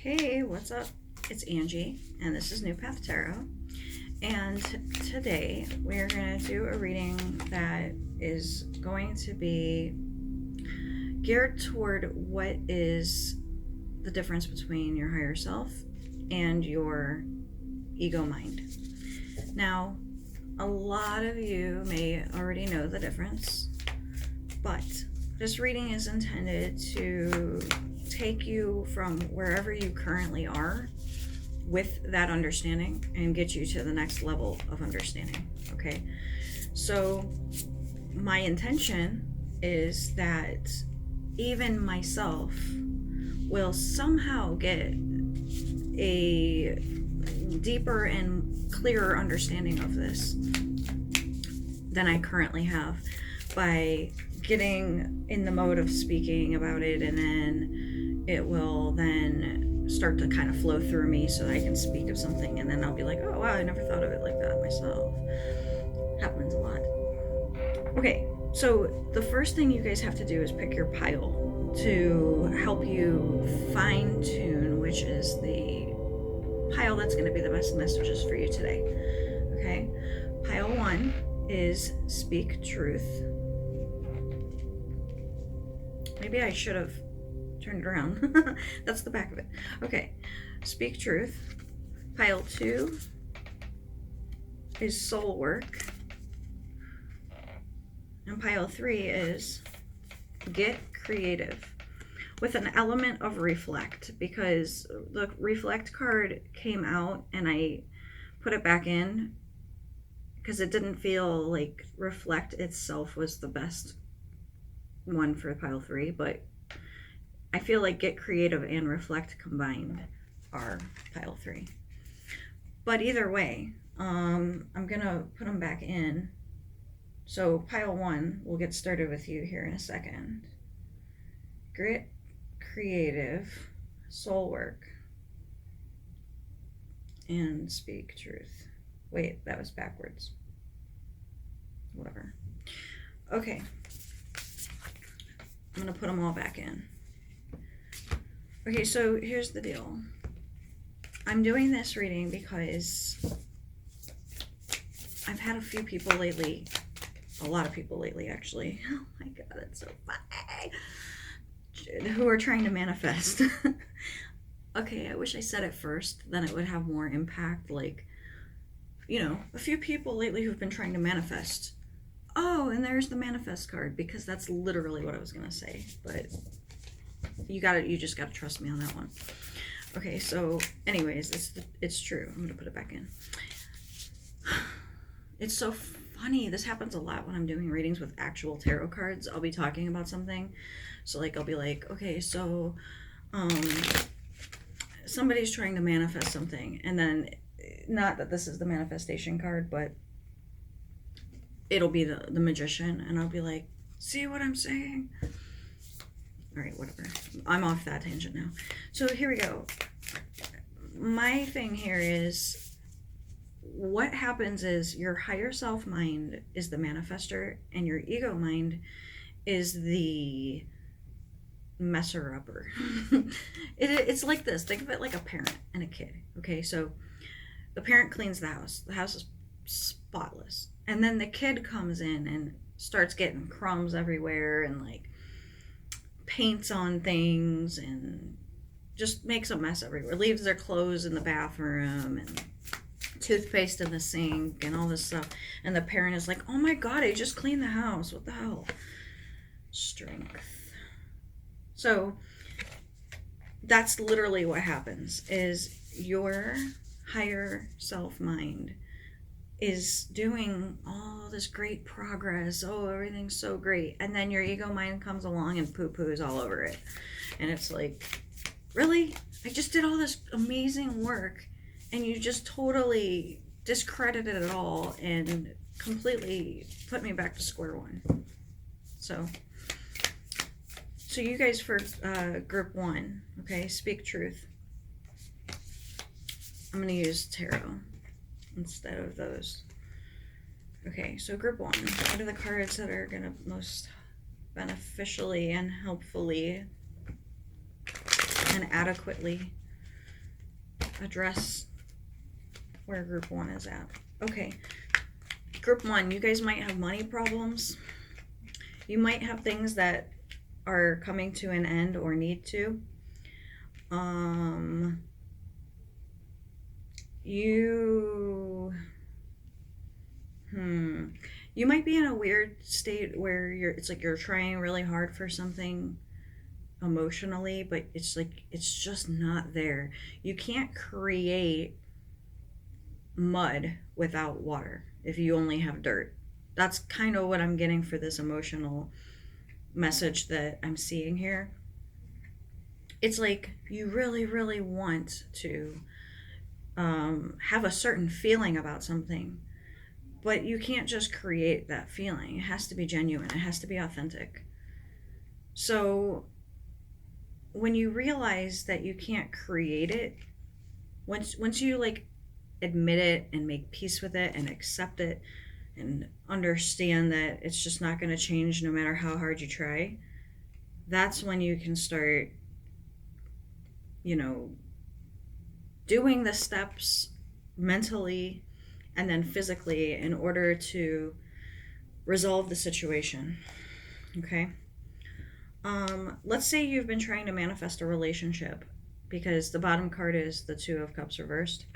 Hey, what's up? It's Angie, and this is New Path Tarot. And today we're going to do a reading that is going to be geared toward what is the difference between your higher self and your ego mind. Now, a lot of you may already know the difference, but this reading is intended to take you from wherever you currently are with that understanding and get you to the next level of understanding. Okay, so my intention is that even myself will somehow get a deeper and clearer understanding of this than I currently have by getting in the mode of speaking about it, and then it will then start to kind of flow through me so I can speak of something, and then I'll be like, oh wow, I never thought of it like that myself. Happens a lot. Okay, so the first thing you guys have to do is pick your pile to help you fine-tune which is the pile that's going to be the best messages for you today. Okay, pile 1 is speak truth. Maybe I should have turned it around. That's the back of it. Okay, speak truth. Pile 2 is soul work. And pile 3 is get creative, with an element of reflect, because the reflect card came out and I put it back in because it didn't feel like reflect itself was the best one for pile 3, but I feel like get creative and reflect combined are pile 3. But either way, I'm gonna put them back in. So pile 1, we'll get started with you here in a second. Grit, creative, soul work, and speak truth. Wait, that was backwards. Whatever. Okay. I'm gonna put them all back in. Okay, so here's the deal. I'm doing this reading because I've had a few people lately, a lot of people lately actually, oh my god, it's so funny, who are trying to manifest. Okay, I wish I said it first, then it would have more impact, like, you know, a few people lately who've been trying to manifest. Oh, and there's the manifest card, because that's literally what I was gonna say, but you just gotta trust me on that one. Okay, so anyways, it's true. I'm gonna put it back in. It's so funny. This happens a lot when I'm doing readings with actual tarot cards. I'll be talking about something. So like, I'll be like, okay, so somebody's trying to manifest something, and then, not that this is the manifestation card, but it'll be the magician, and I'll be like, see what I'm saying? All right, whatever. I'm off that tangent now. So here we go. My thing here is, what happens is your higher self mind is the manifester, and your ego mind is the messer-upper. It's like this. Think of it like a parent and a kid. Okay, so the parent cleans the house. The house is spotless. And then the kid comes in and starts getting crumbs everywhere and like paints on things and just makes a mess everywhere. Leaves their clothes in the bathroom and toothpaste in the sink and all this stuff. And the parent is like, oh my god, I just cleaned the house. What the hell? Strength. So that's literally what happens, is your higher self mind is doing all this great progress. Oh, everything's so great. And then your ego mind comes along and poo-poos all over it. And it's like, really? I just did all this amazing work and you just totally discredited it all and completely put me back to square one. So you guys, for group 1, okay, speak truth. I'm going to use tarot instead of those. Okay, so group 1, what are the cards that are going to most beneficially and helpfully and adequately address where group 1 is at. Okay, group 1, you guys might have money problems. You might have things that are coming to an end or need to. You might be in a weird state where it's like you're trying really hard for something emotionally, but it's like it's just not there. You can't create mud without water if you only have dirt. That's kind of what I'm getting for this emotional message that I'm seeing here. It's like you really, really want to have a certain feeling about something, but you can't just create that feeling. It has to be genuine, it has to be authentic. So when you realize that you can't create it, once you like admit it and make peace with it and accept it and understand that it's just not going to change no matter how hard you try, that's when you can start, doing the steps mentally and then physically in order to resolve the situation. Okay? Let's say you've been trying to manifest a relationship, because the bottom card is the Two of Cups reversed.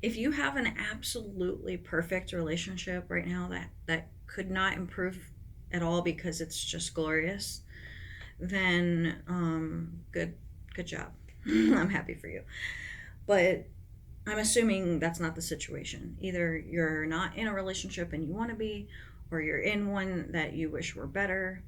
If you have an absolutely perfect relationship right now that could not improve at all because it's just glorious, then good job. I'm happy for you. But I'm assuming that's not the situation. Either you're not in a relationship and you want to be, or you're in one that you wish were better.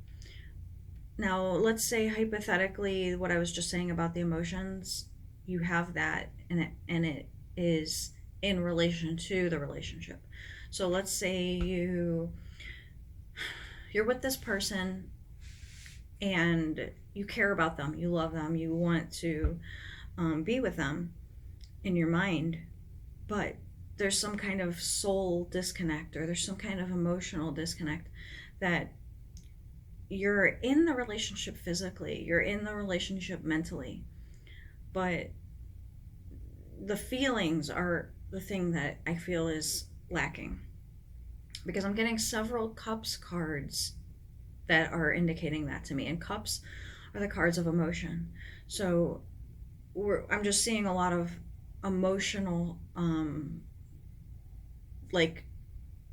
Now, let's say hypothetically what I was just saying about the emotions, you have that and it is in relation to the relationship. So let's say you're with this person and you care about them, you love them, you want to be with them in your mind, but there's some kind of soul disconnect or there's some kind of emotional disconnect that you're in the relationship physically, you're in the relationship mentally, but the feelings are the thing that I feel is lacking, because I'm getting several cups cards that are indicating that to me, and cups are the cards of emotion. So I'm just seeing a lot of emotional like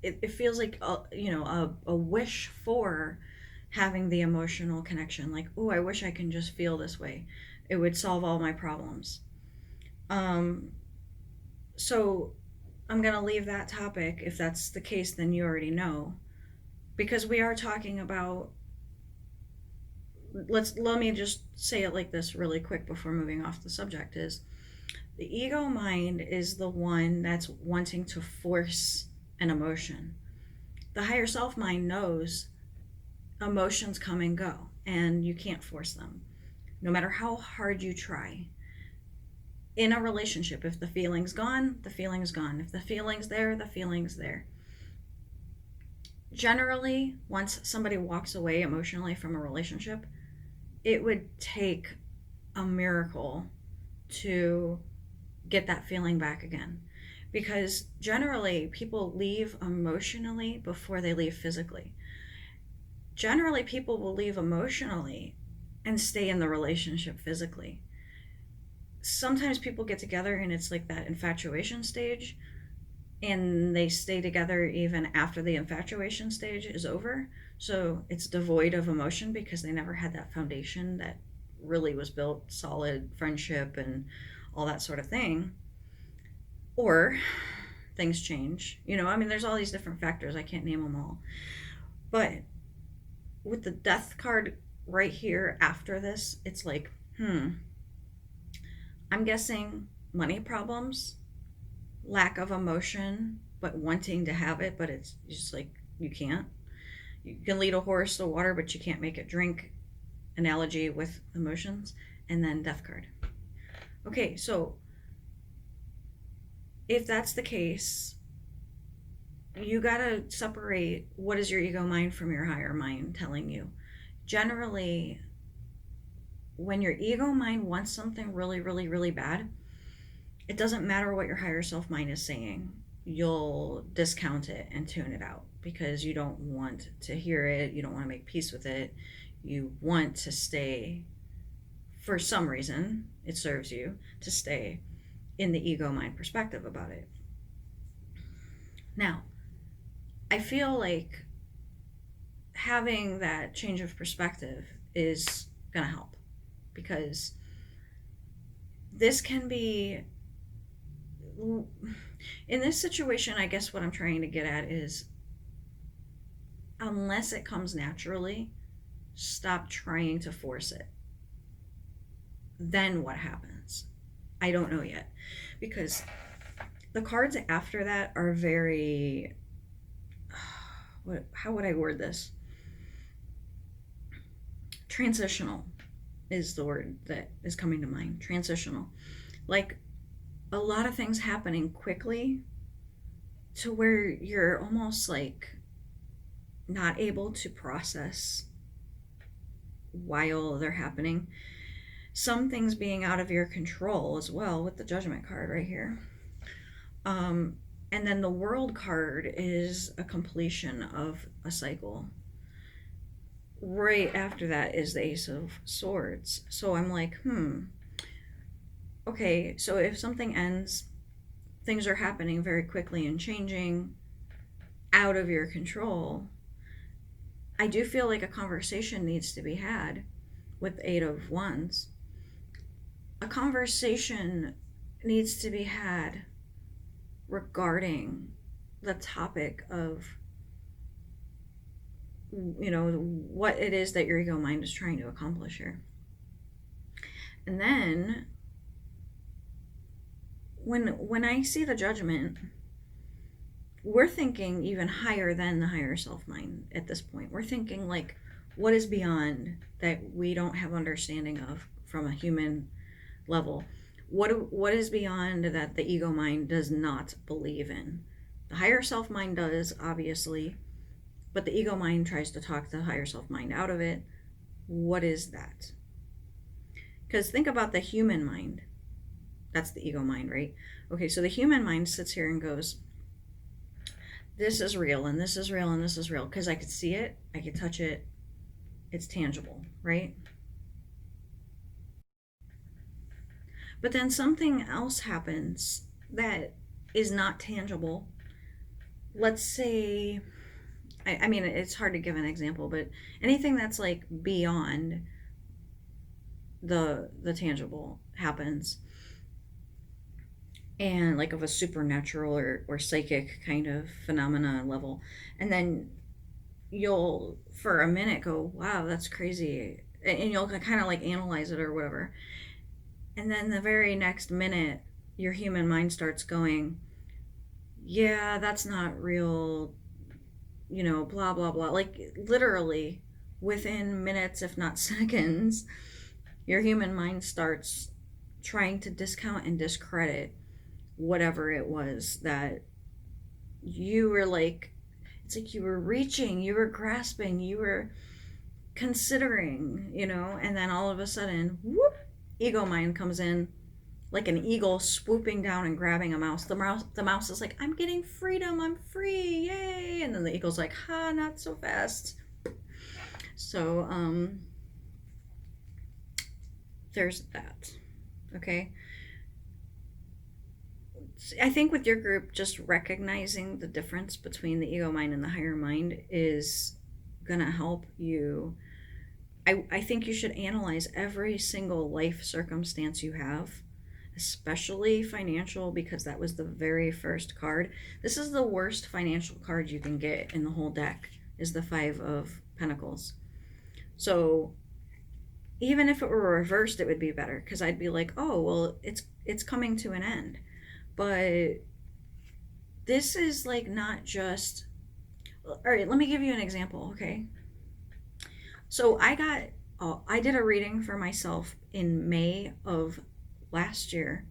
it feels like a wish for having the emotional connection, like, oh, I wish I can just feel this way, it would solve all my problems. So I'm going to leave that topic. If that's the case, then you already know, because we are talking about, let me just say it like this really quick before moving off the subject, is the ego mind is the one that's wanting to force an emotion. The higher self mind knows emotions come and go and you can't force them no matter how hard you try. In a relationship, if the feeling's gone, the feeling's gone. If the feeling's there, the feeling's there. Generally, once somebody walks away emotionally from a relationship, it would take a miracle to get that feeling back again. Because generally, people leave emotionally before they leave physically. Generally, people will leave emotionally and stay in the relationship physically. Sometimes people get together and it's like that infatuation stage, and they stay together even after the infatuation stage is over. So it's devoid of emotion because they never had that foundation that really was built solid, friendship and all that sort of thing. Or things change. There's all these different factors. I can't name them all. But with the death card right here after this, it's like, I'm guessing money problems, lack of emotion, but wanting to have it, but it's just like you can't. You can lead a horse to water, but you can't make it drink. Analogy with emotions. And then death card. Okay, so if that's the case, you gotta separate what is your ego mind from your higher mind telling you. Generally, when your ego mind wants something really, really, really bad, it doesn't matter what your higher self mind is saying. You'll discount it and tune it out because you don't want to hear it. You don't want to make peace with it. You want to stay, for some reason, it serves you to stay in the ego mind perspective about it. Now, I feel like having that change of perspective is going to help because this can be, in this situation, I guess what I'm trying to get at is unless it comes naturally, stop trying to force it. Then what happens? I don't know yet because the cards after that are very, how would I word this? Transitional is the word that is coming to mind. Transitional. Like a lot of things happening quickly to where you're almost like not able to process while they're happening. Some things being out of your control as well with the Judgment card right here. And then the World card is a completion of a cycle. Right after that is the Ace of Swords. So I'm like, okay, so if something ends, things are happening very quickly and changing out of your control. I do feel like a conversation needs to be had with the Eight of Wands. A conversation needs to be had regarding the topic of, what it is that your ego mind is trying to accomplish here. And then when I see the Judgment, we're thinking even higher than the higher self mind at this point. We're thinking like, what is beyond that we don't have understanding of from a human level? What is beyond that the ego mind does not believe in? The higher self mind does, obviously, but the ego mind tries to talk the higher self mind out of it. What is that? Because think about the human mind. That's the ego mind, right? Okay, so the human mind sits here and goes, this is real, and this is real, and this is real, because I could see it, I could touch it, it's tangible, right? But then something else happens that is not tangible. Let's say, I mean, it's hard to give an example, but anything that's like beyond the tangible happens, and like of a supernatural or psychic kind of phenomena level, and then you'll for a minute go, wow, that's crazy, and you'll kind of like analyze it or whatever, and then the very next minute your human mind starts going, yeah, that's not real, blah blah blah. Like literally within minutes if not seconds, your human mind starts trying to discount and discredit whatever it was that you were like, it's like you were reaching, you were grasping, you were considering, and then all of a sudden, whoop, ego mind comes in like an eagle swooping down and grabbing a mouse. The mouse is like, I'm getting freedom, I'm free, yay! And then the eagle's like, ha, not so fast. So, there's that. Okay. I think with your group, just recognizing the difference between the ego mind and the higher mind is gonna help you. I think you should analyze every single life circumstance you have, especially financial, because that was the very first card. This is the worst financial card you can get in the whole deck, is the Five of Pentacles. So even if it were reversed, it would be better, because I'd be like, oh, well, it's coming to an end. But this is like not just, all right, let me give you an example, okay? So I did a reading for myself in May of last year,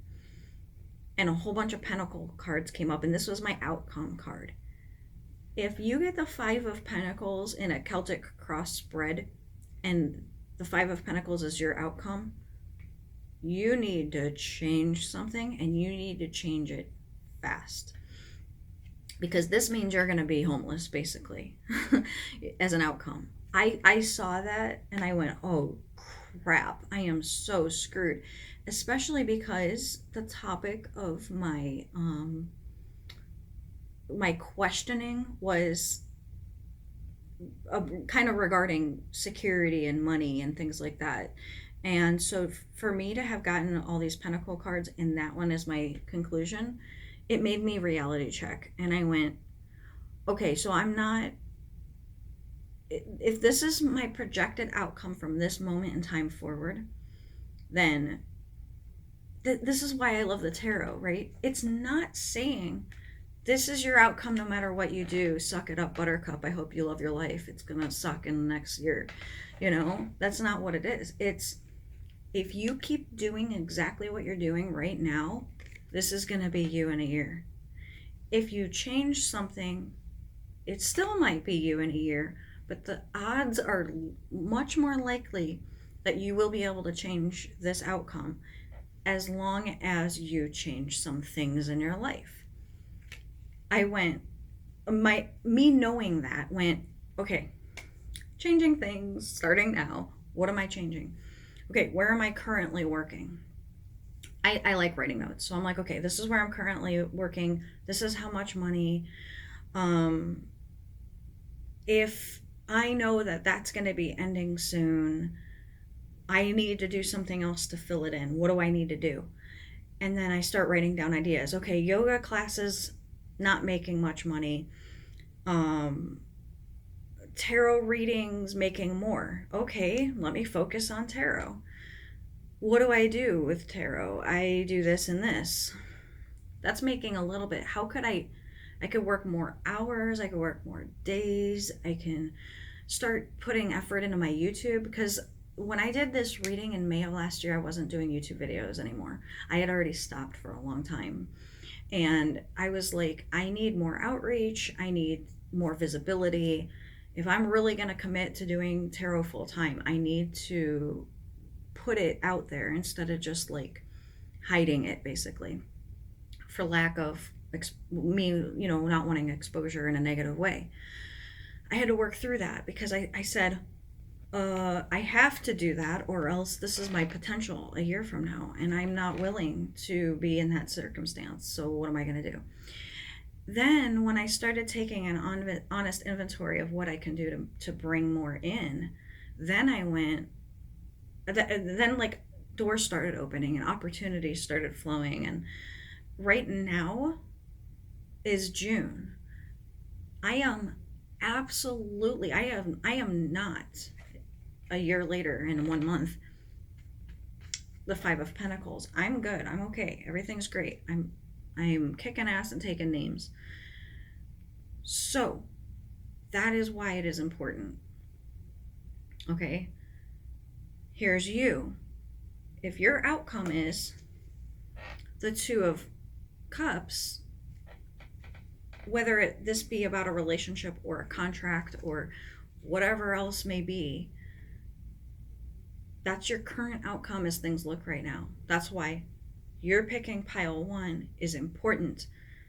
and a whole bunch of Pentacle cards came up, and this was my outcome card. If you get the Five of Pentacles in a Celtic cross spread, and the Five of Pentacles is your outcome, you need to change something, and you need to change it fast. Because this means you're going to be homeless, basically, as an outcome. I saw that and I went, oh crap, I am so screwed. Especially because the topic of my my questioning was kind of regarding security and money and things like that. And so for me to have gotten all these pentacle cards and that one is my conclusion, it made me reality check. And I went, okay, so I'm not, if this is my projected outcome from this moment in time forward, then this is why I love the tarot, right? It's not saying this is your outcome no matter what you do. Suck it up, buttercup. I hope you love your life. It's going to suck in the next year. You know, that's not what it is. It's if you keep doing exactly what you're doing right now, this is going to be you in a year. If you change something, it still might be you in a year, but the odds are much more likely that you will be able to change this outcome as long as you change some things in your life. I went, me knowing that went, okay, changing things, starting now. What am I changing? Okay, where am I currently working? I like writing notes. So I'm like, okay, this is where I'm currently working. This is how much money. If I know that that's going to be ending soon, I need to do something else to fill it in. What do I need to do? And then I start writing down ideas. Okay, yoga classes, not making much money. Tarot readings, making more. Okay, let me focus on tarot. What do I do with tarot? I do this and this. That's making a little bit. How could I could work more hours, I could work more days, I can start putting effort into my YouTube, because when I did this reading in May of last year, I wasn't doing YouTube videos anymore. I had already stopped for a long time. And I was like, I need more outreach. I need more visibility. If I'm really going to commit to doing tarot full time, I need to put it out there instead of just like hiding it, basically, for lack of me, you know, not wanting exposure in a negative way. I had to work through that because I said, I have to do that, or else this is my potential a year from now, and I'm not willing to be in that circumstance. So what am I going to do? Then when I started taking an honest inventory of what I can do to bring more in, then I went, then like doors started opening and opportunities started flowing. And right now is June. I am absolutely, I am not a year later in 1 month the Five of Pentacles. I'm good. I'm okay. Everything's great. I'm kicking ass and taking names. So that is why it is important. Okay. Here's you. If your outcome is the Two of Cups, whether this be about a relationship or a contract or whatever else may be, that's your current outcome as things look right now. That's why you're picking pile 1 is important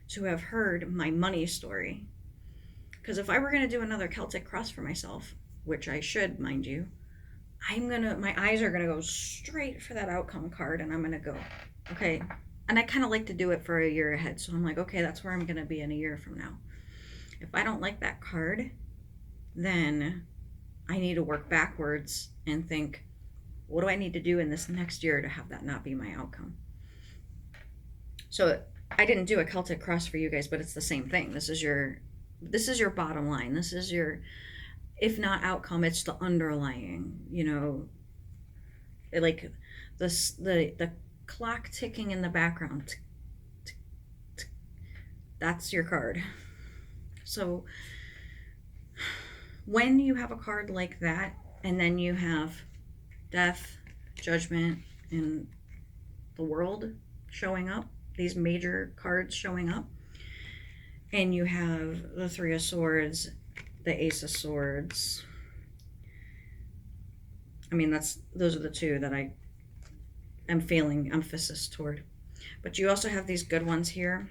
to have heard my money story. Because if I were going to do another Celtic cross for myself, which I should, mind you, my eyes are going to go straight for that outcome card, and I'm going to go, okay. And I kind of like to do it for a year ahead. So I'm like, okay, that's where I'm going to be in a year from now. If I don't like that card, then I need to work backwards and think, what do I need to do in this next year to have that not be my outcome? So I didn't do a Celtic cross for you guys, but it's the same thing. This is your bottom line. This is your, if not outcome, it's the underlying, you know, like the clock ticking in the background. That's your card. So when you have a card like that, and then you have death, judgment, and the world showing up, these major cards showing up, and you have the Three of Swords, the Ace of Swords, I mean, those are the two that I am feeling emphasis toward. But you also have these good ones here,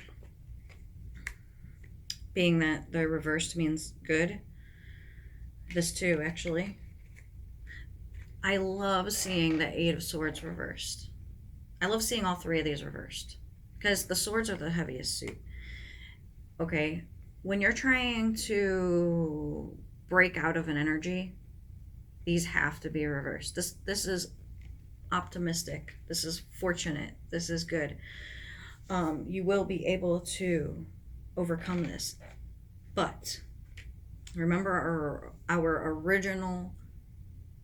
being that the reversed means good. This too, actually. I love seeing the Eight of Swords reversed. I love seeing all three of these reversed because the swords are the heaviest suit. Okay, when you're trying to break out of an energy, these have to be reversed. This is optimistic. This is fortunate. This is good. You will be able to overcome this. But remember, our original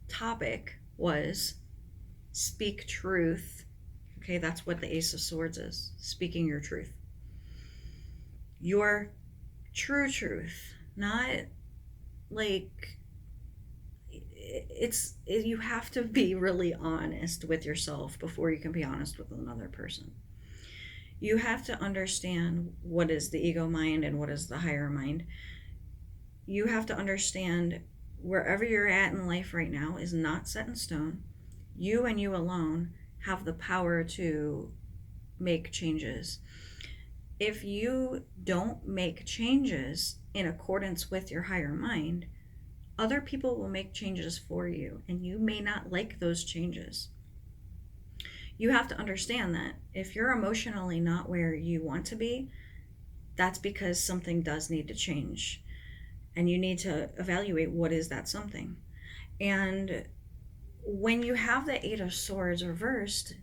topic was speak truth. Okay, that's what the Ace of Swords is, speaking your truth. Your true truth, not like you have to be really honest with yourself before you can be honest with another person. You have to understand what is the ego mind and what is the higher mind. You have to understand wherever you're at in life right now is not set in stone. You and you alone have the power to make changes. If you don't make changes in accordance with your higher mind, other people will make changes for you, and you may not like those changes. You have to understand that if you're emotionally not where you want to be, that's because something does need to change. And you need to evaluate what is that something. And when you have the Eight of Swords reversed,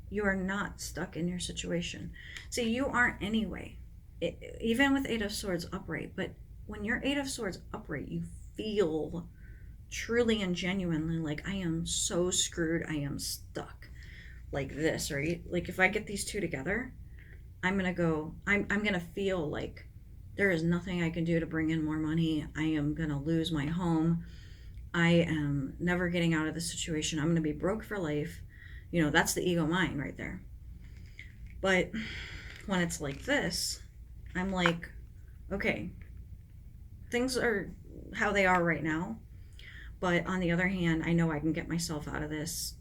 you are not stuck in your situation. See, you aren't anyway. Even with Eight of Swords upright, but when you're Eight of Swords upright, you feel truly and genuinely like I am so screwed, I am stuck. Like this, right? Like if I get these two together, I'm gonna feel like there is nothing I can do to bring in more money. I am gonna lose my home. I am never getting out of this situation. I'm gonna be broke for life. That's the ego mind right there. But when it's like this, I'm like, okay, things are how they are right now. But on the other hand, I know I can get myself out of this.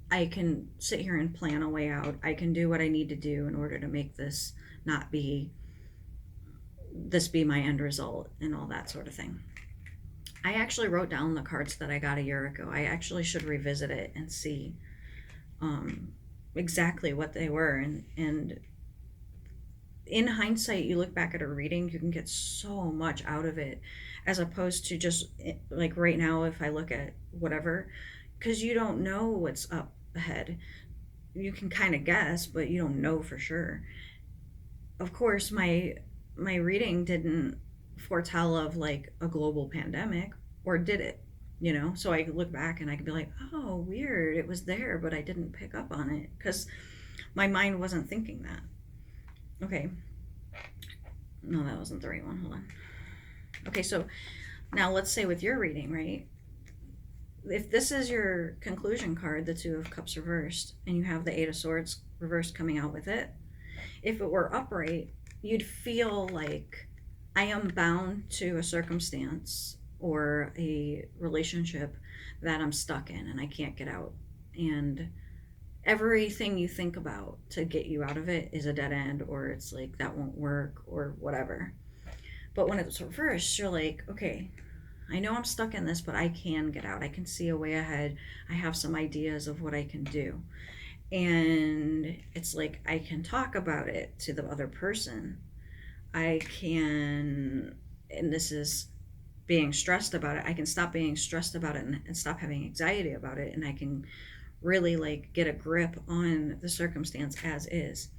I can sit here and plan a way out. I can do what I need to do in order to make this not be my end result and all that sort of thing. I actually wrote down the cards that I got a year ago. I actually should revisit it and see exactly what they were. And in hindsight, you look back at a reading, you can get so much out of it, as opposed to just like right now, if I look at whatever, because you don't know what's up ahead. You can kind of guess, but you don't know for sure. Of course, my reading didn't foretell of like a global pandemic, or did it? So I could look back and I could be like, oh, weird, it was there, but I didn't pick up on it because my mind wasn't thinking that. Okay. No, that wasn't the right one. Hold on. Okay, so now let's say with your reading, right? If this is your conclusion card, the Two of Cups reversed, and you have the Eight of Swords reversed coming out with it, if it were upright, you'd feel like I am bound to a circumstance or a relationship that I'm stuck in and I can't get out. And everything you think about to get you out of it is a dead end, or it's like that won't work or whatever. But when it's reversed, you're like, okay, I know I'm stuck in this, but I can get out. I can see a way ahead. I have some ideas of what I can do. And it's like I can talk about it to the other person. I can, and this is being stressed about it, I can stop being stressed about it and stop having anxiety about it. And I can really like get a grip on the circumstance as is.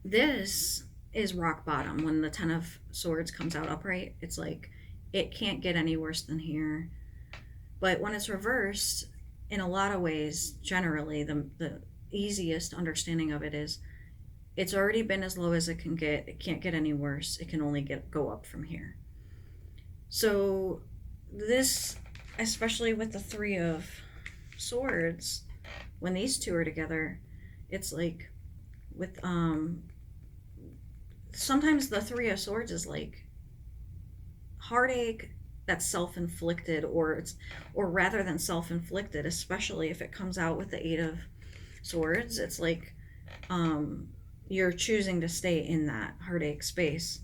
This is rock bottom. When the Ten of Swords comes out upright, it's like it can't get any worse than here. But when it's reversed, in a lot of ways, generally the easiest understanding of it is it's already been as low as it can get. It can't get any worse. It can only go up from here. So this, especially with the Three of Swords, when these two are together, it's like with sometimes the Three of Swords is like heartache, that's self-inflicted, or rather than self-inflicted, especially if it comes out with the Eight of Swords, it's like you're choosing to stay in that heartache space.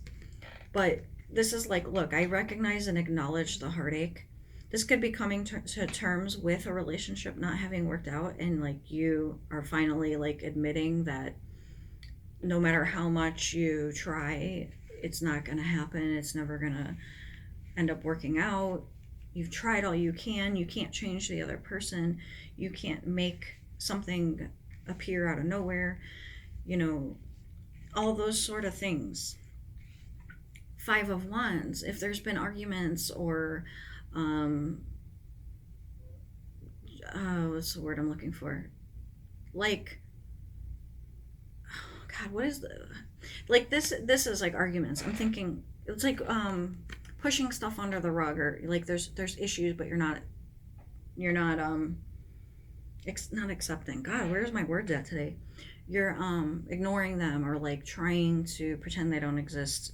But this is like, look, I recognize and acknowledge the heartache. This could be coming to terms with a relationship not having worked out, and like you are finally like admitting that no matter how much you try, it's not going to happen. It's never going to end up working out. You've tried all you can. You can't change the other person. You can't make something appear out of nowhere. You know, all those sort of things. Five of Wands, if there's been arguments or what's the word I'm looking for? Like, oh God, what is the, like this is like arguments. I'm thinking it's like pushing stuff under the rug, or like there's issues, but you're not not accepting. God, where's my words at today? You're ignoring them, or like trying to pretend they don't exist,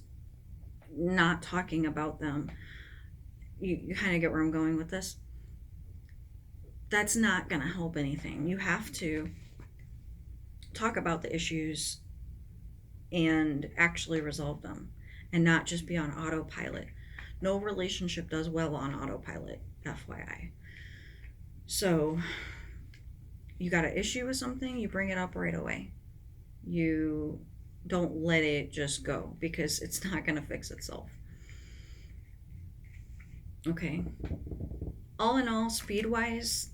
not talking about them. You kind of get where I'm going with this. That's not going to help anything. You have to talk about the issues and actually resolve them, and not just be on autopilot. No relationship does well on autopilot, FYI. So you got an issue with something, you bring it up right away. You don't let it just go, because it's not going to fix itself. Okay. All in all, speed wise,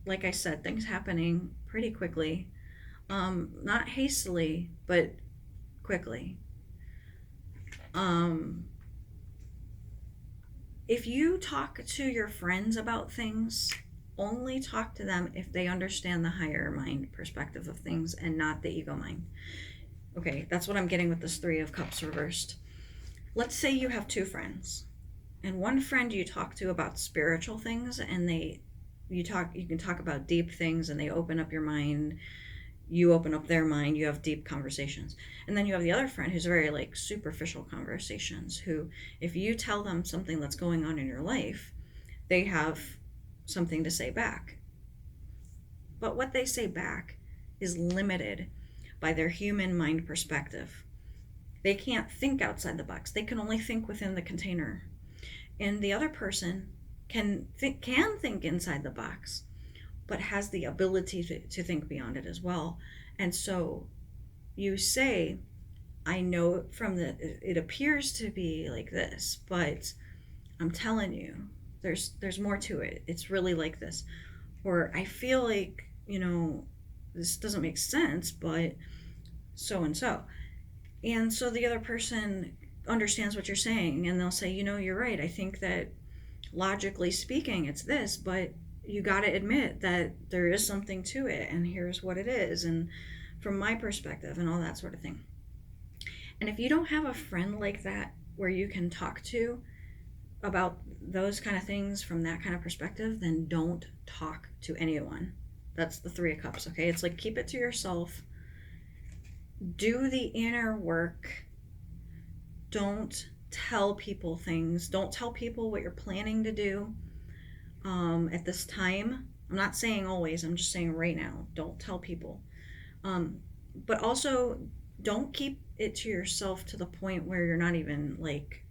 like I said, things happening pretty quickly. Not hastily, but quickly. If you talk to your friends about things, only talk to them if they understand the higher mind perspective of things and not the ego mind. Okay, that's what I'm getting with this Three of Cups reversed. Let's say you have two friends, and one friend you talk to about spiritual things, and you can talk about deep things, and they open up your mind, you open up their mind, you have deep conversations. And then you have the other friend who's very like superficial conversations, who if you tell them something that's going on in your life, they have something to say back. But what they say back is limited by their human mind perspective. They can't think outside the box. They can only think within the container. And the other person can think inside the box, but has the ability to think beyond it as well. And so you say, I know it appears to be like this, but I'm telling you, there's more to it. It's really like this. Or I feel like, this doesn't make sense, but so and so. And so the other person understands what you're saying, and they'll say, you're right. I think that logically speaking, it's this, but you got to admit that there is something to it, and here's what it is, and from my perspective, and all that sort of thing. And if you don't have a friend like that where you can talk to about those kind of things from that kind of perspective, then don't talk to anyone. That's the Three of Cups, okay? It's like, keep it to yourself. Do the inner work. Don't tell people things. Don't tell people what you're planning to do at this time. I'm not saying always, I'm just saying right now. Don't tell people. But also, don't keep it to yourself to the point where you're not even like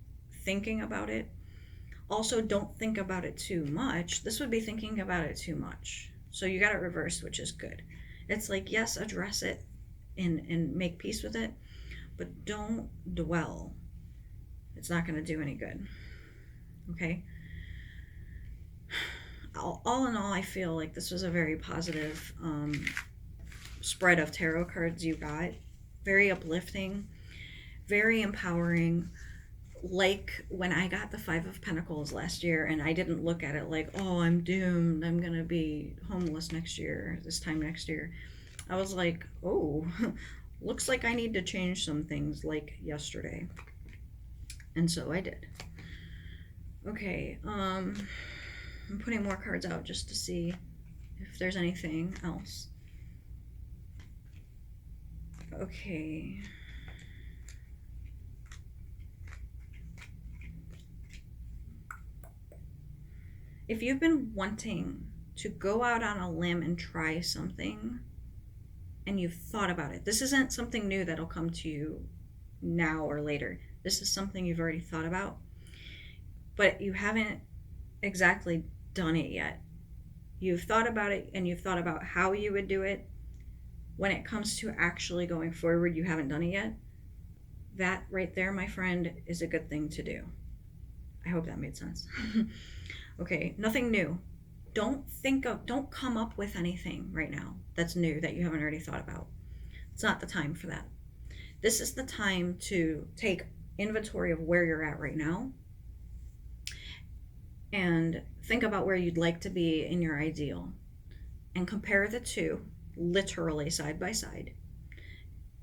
thinking about it. Also, don't think about it too much. This would be thinking about it too much. So you got it reversed, which is good. It's like, yes, address it and make peace with it, but don't dwell. It's not going to do any good. Okay? All in all, I feel like this was a very positive spread of tarot cards you got. Very uplifting, very empowering. Like when I got the Five of Pentacles last year, and I didn't look at it like, oh, I'm doomed, I'm going to be homeless next year, this time next year. I was like, oh, looks like I need to change some things like yesterday. And so I did. Okay, I'm putting more cards out just to see if there's anything else. Okay. If you've been wanting to go out on a limb and try something and you've thought about it, this isn't something new that'll come to you now or later. This is something you've already thought about, but you haven't exactly done it yet. You've thought about it and you've thought about how you would do it. When it comes to actually going forward, you haven't done it yet. That right there, my friend, is a good thing to do. I hope that made sense. Okay, nothing new. Don't come up with anything right now that's new that you haven't already thought about. It's not the time for that. This is the time to take inventory of where you're at right now and think about where you'd like to be in your ideal and compare the two literally side by side.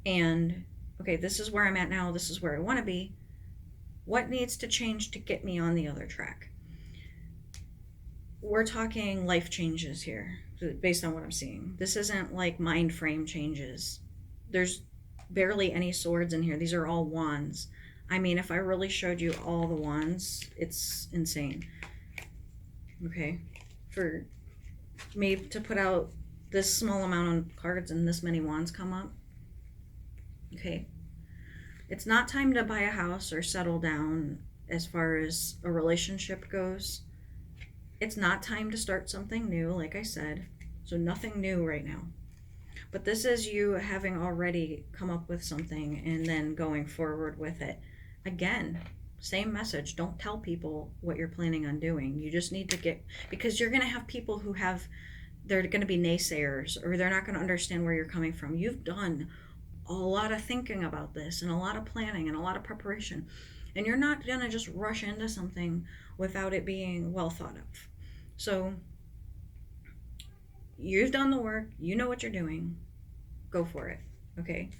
And okay, this is where I'm at now, this is where I want to be. What needs to change to get me on the other track? We're talking life changes here based on what I'm seeing. This isn't like mind frame changes. There's barely any swords in here. These are all wands. I mean, if I really showed you all the wands, it's insane. Okay, for me to put out this small amount of cards and this many wands come up. Okay, it's not time to buy a house or settle down as far as a relationship goes. It's not time to start something new, like I said. So nothing new right now. But this is you having already come up with something and then going forward with it. Again, same message. Don't tell people what you're planning on doing. You just need to because you're going to have people they're going to be naysayers, or they're not going to understand where you're coming from. You've done a lot of thinking about this and a lot of planning and a lot of preparation. And you're not going to just rush into something without it being well thought of. So you've done the work, you know what you're doing, go for it. Okay,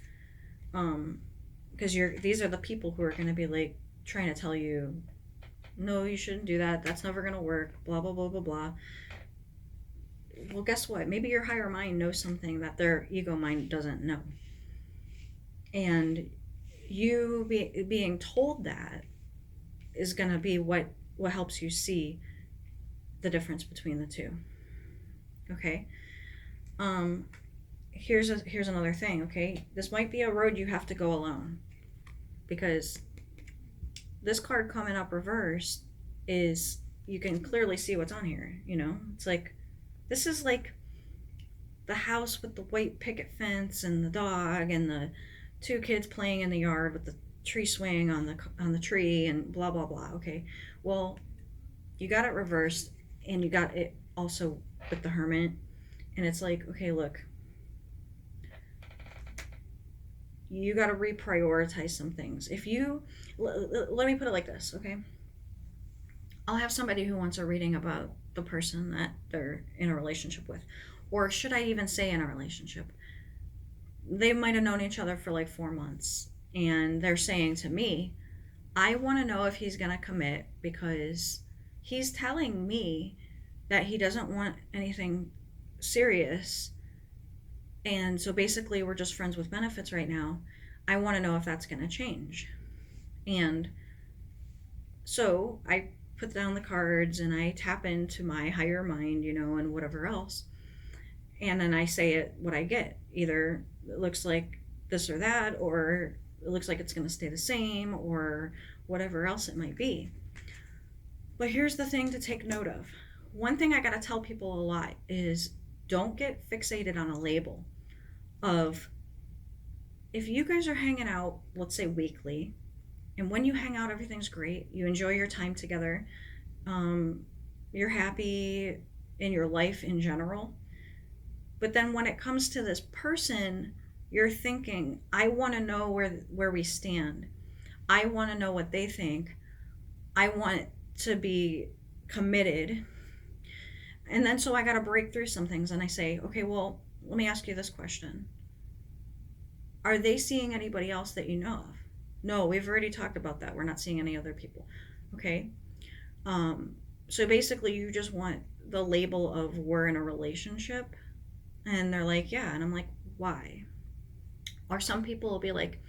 because these are the people who are going to be like trying to tell you, no, you shouldn't do that, that's never going to work, blah blah blah blah blah. Well, guess what, maybe your higher mind knows something that their ego mind doesn't know, and you being told that is going to be what helps you see the difference between the two. Okay, here's another thing. Okay, this might be a road you have to go alone, because this card coming up reversed is, you can clearly see what's on here. You know, it's like, this is like the house with the white picket fence and the dog and the two kids playing in the yard with the tree swing on the tree and blah blah blah. Okay, well, you got it reversed, and you got it also with the Hermit, and it's like, okay, look, you got to reprioritize some things. If you let me put it like this, okay, I'll have somebody who wants a reading about the person that they're in a relationship with, or should I even say in a relationship. They might have known each other for like 4 months, and they're saying to me, I want to know if he's going to commit, because he's telling me that he doesn't want anything serious, and so basically we're just friends with benefits right now. I want to know if that's going to change. And so I put down the cards and I tap into my higher mind, you know, and whatever else, and then I say it what I get. Either it looks like this or that, or it looks like it's going to stay the same, or whatever else it might be. But here's the thing to take note of. One thing I got to tell people a lot is, don't get fixated on a label of, if you guys are hanging out, let's say weekly, and when you hang out, everything's great, you enjoy your time together, you're happy in your life in general, but then when it comes to this person, you're thinking, I want to know where we stand. I want to know what they think. I want to be committed. And then so I got to break through some things, and I say, okay, well, let me ask you this question. Are they seeing anybody else that you know of? No, we've already talked about that. We're not seeing any other people. Okay. So basically you just want the label of, we're in a relationship. And they're like, yeah. And I'm like, why? Or some people will be like,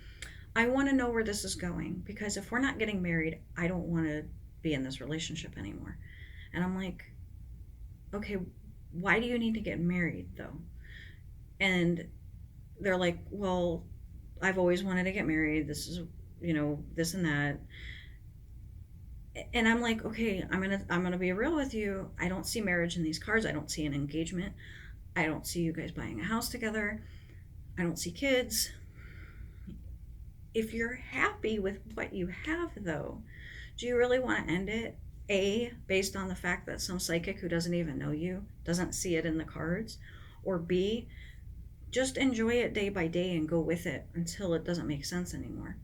I want to know where this is going, because if we're not getting married, I don't want to be in this relationship anymore. And I'm like, okay, why do you need to get married though? And they're like, well, I've always wanted to get married. This is, this and that. And I'm like, okay, I'm gonna be real with you. I don't see marriage in these cards. I don't see an engagement. I don't see you guys buying a house together. I don't see kids. If you're happy with what you have, though, do you really want to end it? A, based on the fact that some psychic who doesn't even know you doesn't see it in the cards? Or B, just enjoy it day by day and go with it until it doesn't make sense anymore?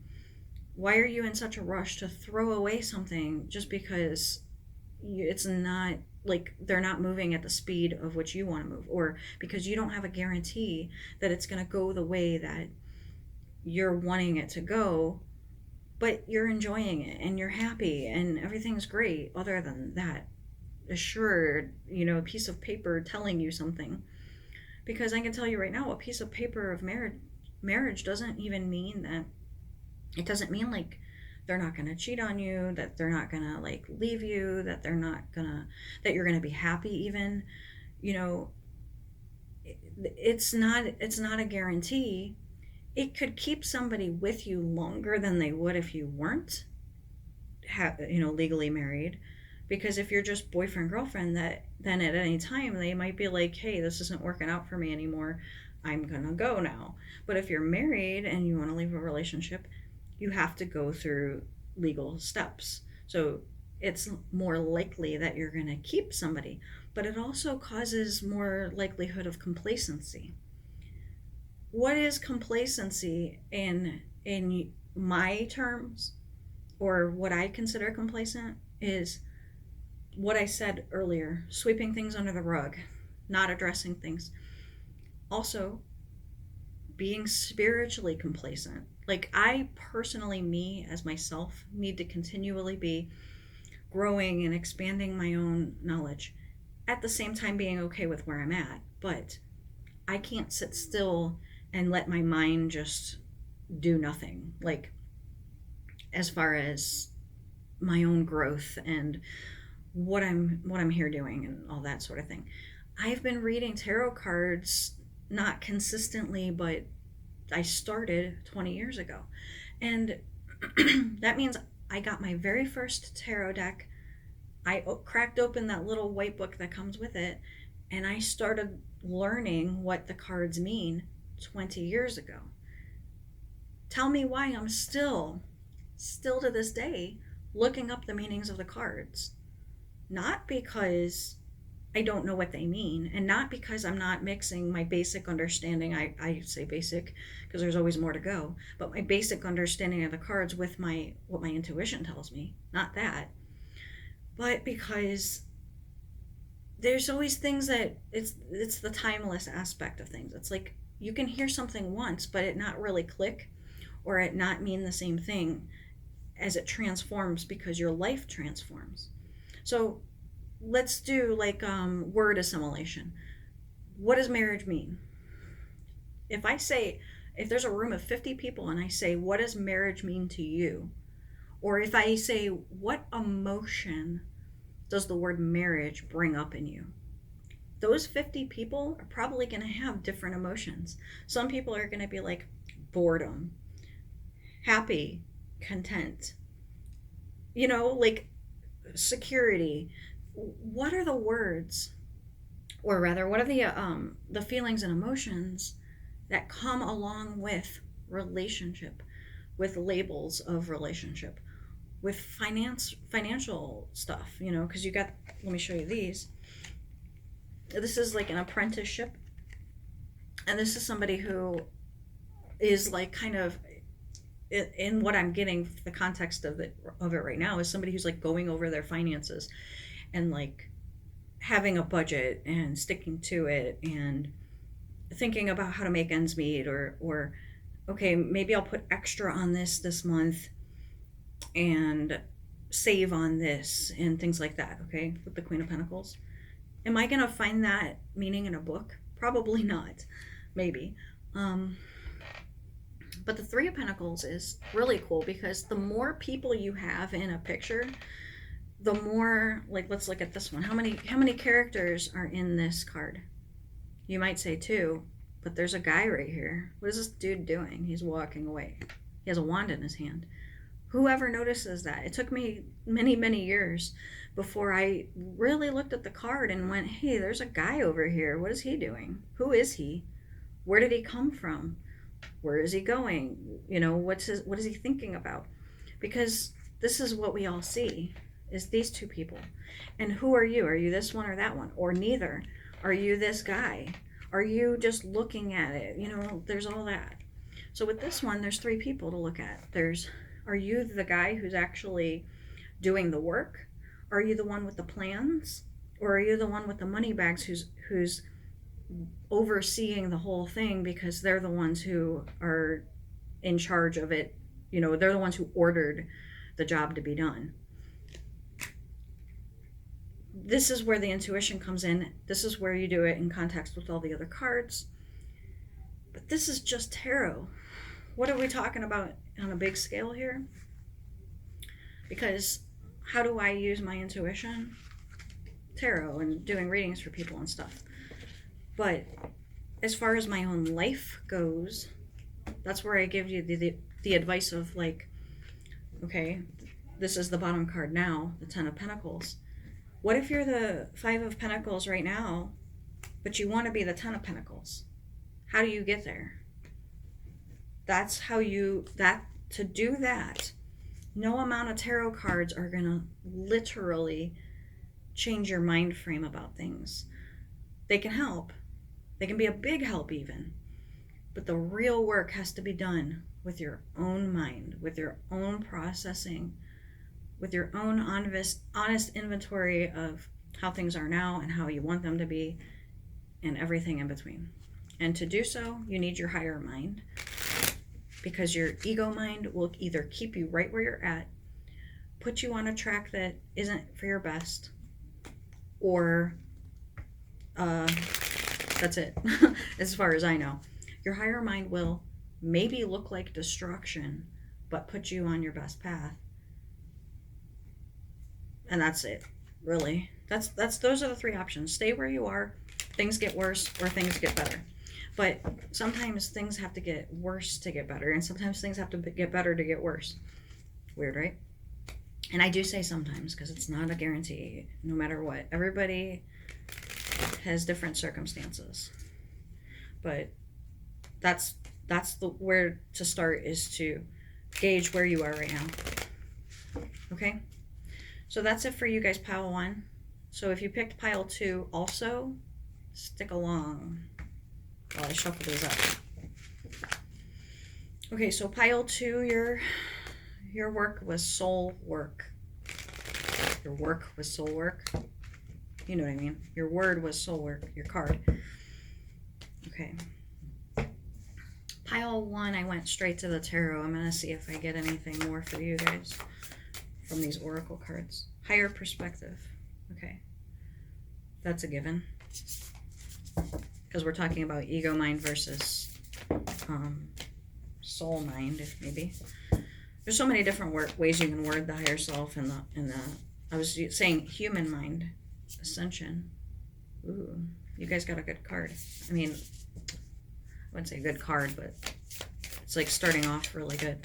Why are you in such a rush to throw away something just because it's not, like, they're not moving at the speed of which you want to move, or because you don't have a guarantee that it's going to go the way that you're wanting it to go, but you're enjoying it and you're happy and everything's great other than that assured, piece of paper telling you something? Because I can tell you right now, a piece of paper of marriage doesn't even mean that. It doesn't mean like they're not going to cheat on you, that they're not going to like leave you, that they're not going to, that you're going to be happy even. You know, it's not a guarantee. It could keep somebody with you longer than they would if you weren't legally married, because if you're just boyfriend girlfriend, that then at any time they might be like, hey, this isn't working out for me anymore, I'm gonna go now. But if you're married and you want to leave a relationship, you have to go through legal steps. So it's more likely that you're going to keep somebody, but it also causes more likelihood of complacency. What is complacency in my terms, or what I consider complacent, is what I said earlier: sweeping things under the rug, not addressing things. Also, being spiritually complacent. Like, I personally, me as myself, need to continually be growing and expanding my own knowledge, at the same time being okay with where I'm at. But I can't sit still and let my mind just do nothing. Like, as far as my own growth and what I'm here doing and all that sort of thing. I've been reading tarot cards, not consistently, but I started 20 years ago. And that means I got my very first tarot deck. I cracked open that little white book that comes with it, and I started learning what the cards mean 20 years ago. Tell me why I'm still to this day, looking up the meanings of the cards. Not because I don't know what they mean, and not because I'm not mixing my basic understanding. I say basic because there's always more to go, but my basic understanding of the cards with what my intuition tells me. Not that. But because there's always things that it's the timeless aspect of things. It's like you can hear something once, but it not really click, or it not mean the same thing as it transforms, because your life transforms. So let's do like word assimilation. What does marriage mean? If there's a room of 50 people and I say, what does marriage mean to you? Or if I say, what emotion does the word marriage bring up in you? Those 50 people are probably going to have different emotions. Some people are going to be like boredom, happy, content, like security. What are the words, or rather, what are the feelings and emotions that come along with relationship, with labels of relationship, with financial stuff? Because you got. Let me show you these. This is like an apprenticeship, and this is somebody who is like kind of, in what I'm getting, the context of it right now, is somebody who's like going over their finances and like having a budget and sticking to it and thinking about how to make ends meet, or okay, maybe I'll put extra on this month and save on this and things like that. Okay, with the Queen of Pentacles. Am I gonna find that meaning in a book? Probably not. Maybe. But the Three of Pentacles is really cool, because the more people you have in a picture, the more, like, let's look at this one. How many characters are in this card? You might say 2, but there's a guy right here. What is this dude doing? He's walking away. He has a wand in his hand. Whoever notices that? It took me many, many years before I really looked at the card and went, hey, there's a guy over here. What is he doing? Who is he? Where did he come from? Where is he going? What is he thinking about? Because this is what we all see, is these 2 people. And who are you? Are you this one or that one? Or neither? Are you this guy? Are you just looking at it? There's all that. So with this one, there's 3 people to look at. Are you the guy who's actually doing the work? Are you the one with the plans? Or are you the one with the money bags who's overseeing the whole thing because they're the ones who are in charge of it? They're the ones who ordered the job to be done. This is where the intuition comes in. This is where you do it in context with all the other cards. But this is just tarot. What are we talking about on a big scale here? Because how do I use my intuition? Tarot and doing readings for people and stuff. But as far as my own life goes, that's where I give you the advice of, like, okay, this is the bottom card now, the 10 of Pentacles. What if you're the 5 of Pentacles right now, but you want to be the 10 of Pentacles? How do you get there? To do that, no amount of tarot cards are going to literally change your mind frame about things. They can help. They can be a big help even. But the real work has to be done with your own mind, with your own processing, with your own honest inventory of how things are now and how you want them to be, and everything in between. And to do so, you need your higher mind, because your ego mind will either keep you right where you're at, put you on a track that isn't for your best, or that's it. As far as I know, your higher mind will maybe look like destruction, but put you on your best path. And that's it, really. Those are the 3 options. Stay where you are, things get worse, or things get better. But sometimes things have to get worse to get better, and sometimes things have to get better to get worse. Weird, right? And I do say sometimes, because it's not a guarantee, no matter what. Everybody has different circumstances. But that's where to start, is to gauge where you are right now. Okay? So that's it for you guys, pile 1. So if you picked pile 2 also, stick along while I shuffle these up. Okay, so pile 2, your work was soul work. Your work was soul work. You know what I mean. Your word was soul work, your card. Okay. Pile 1, I went straight to the tarot. I'm going to see if I get anything more for you guys from these oracle cards. Higher perspective. Okay. That's a given. Because we're talking about ego mind versus soul mind, maybe. There's so many different ways you can word the higher self and the I was saying human mind, ascension. Ooh, you guys got a good card. I mean, I wouldn't say a good card, but it's like starting off really good.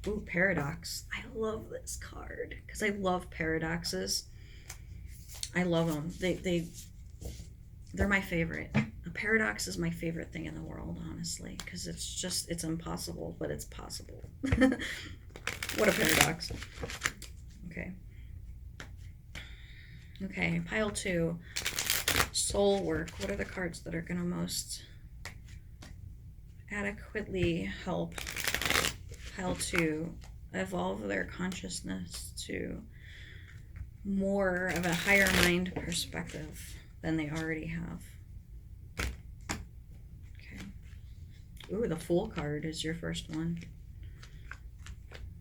Ooh, paradox. I love this card because I love paradoxes. I love them. They're my favorite. A paradox is my favorite thing in the world, honestly, because it's impossible, but it's possible. What a paradox. Okay. Okay, pile 2, soul work. What are the cards that are going to most adequately help pile 2 evolve their consciousness to more of a higher mind perspective than they already have? Okay. Ooh, the Fool card is your first one.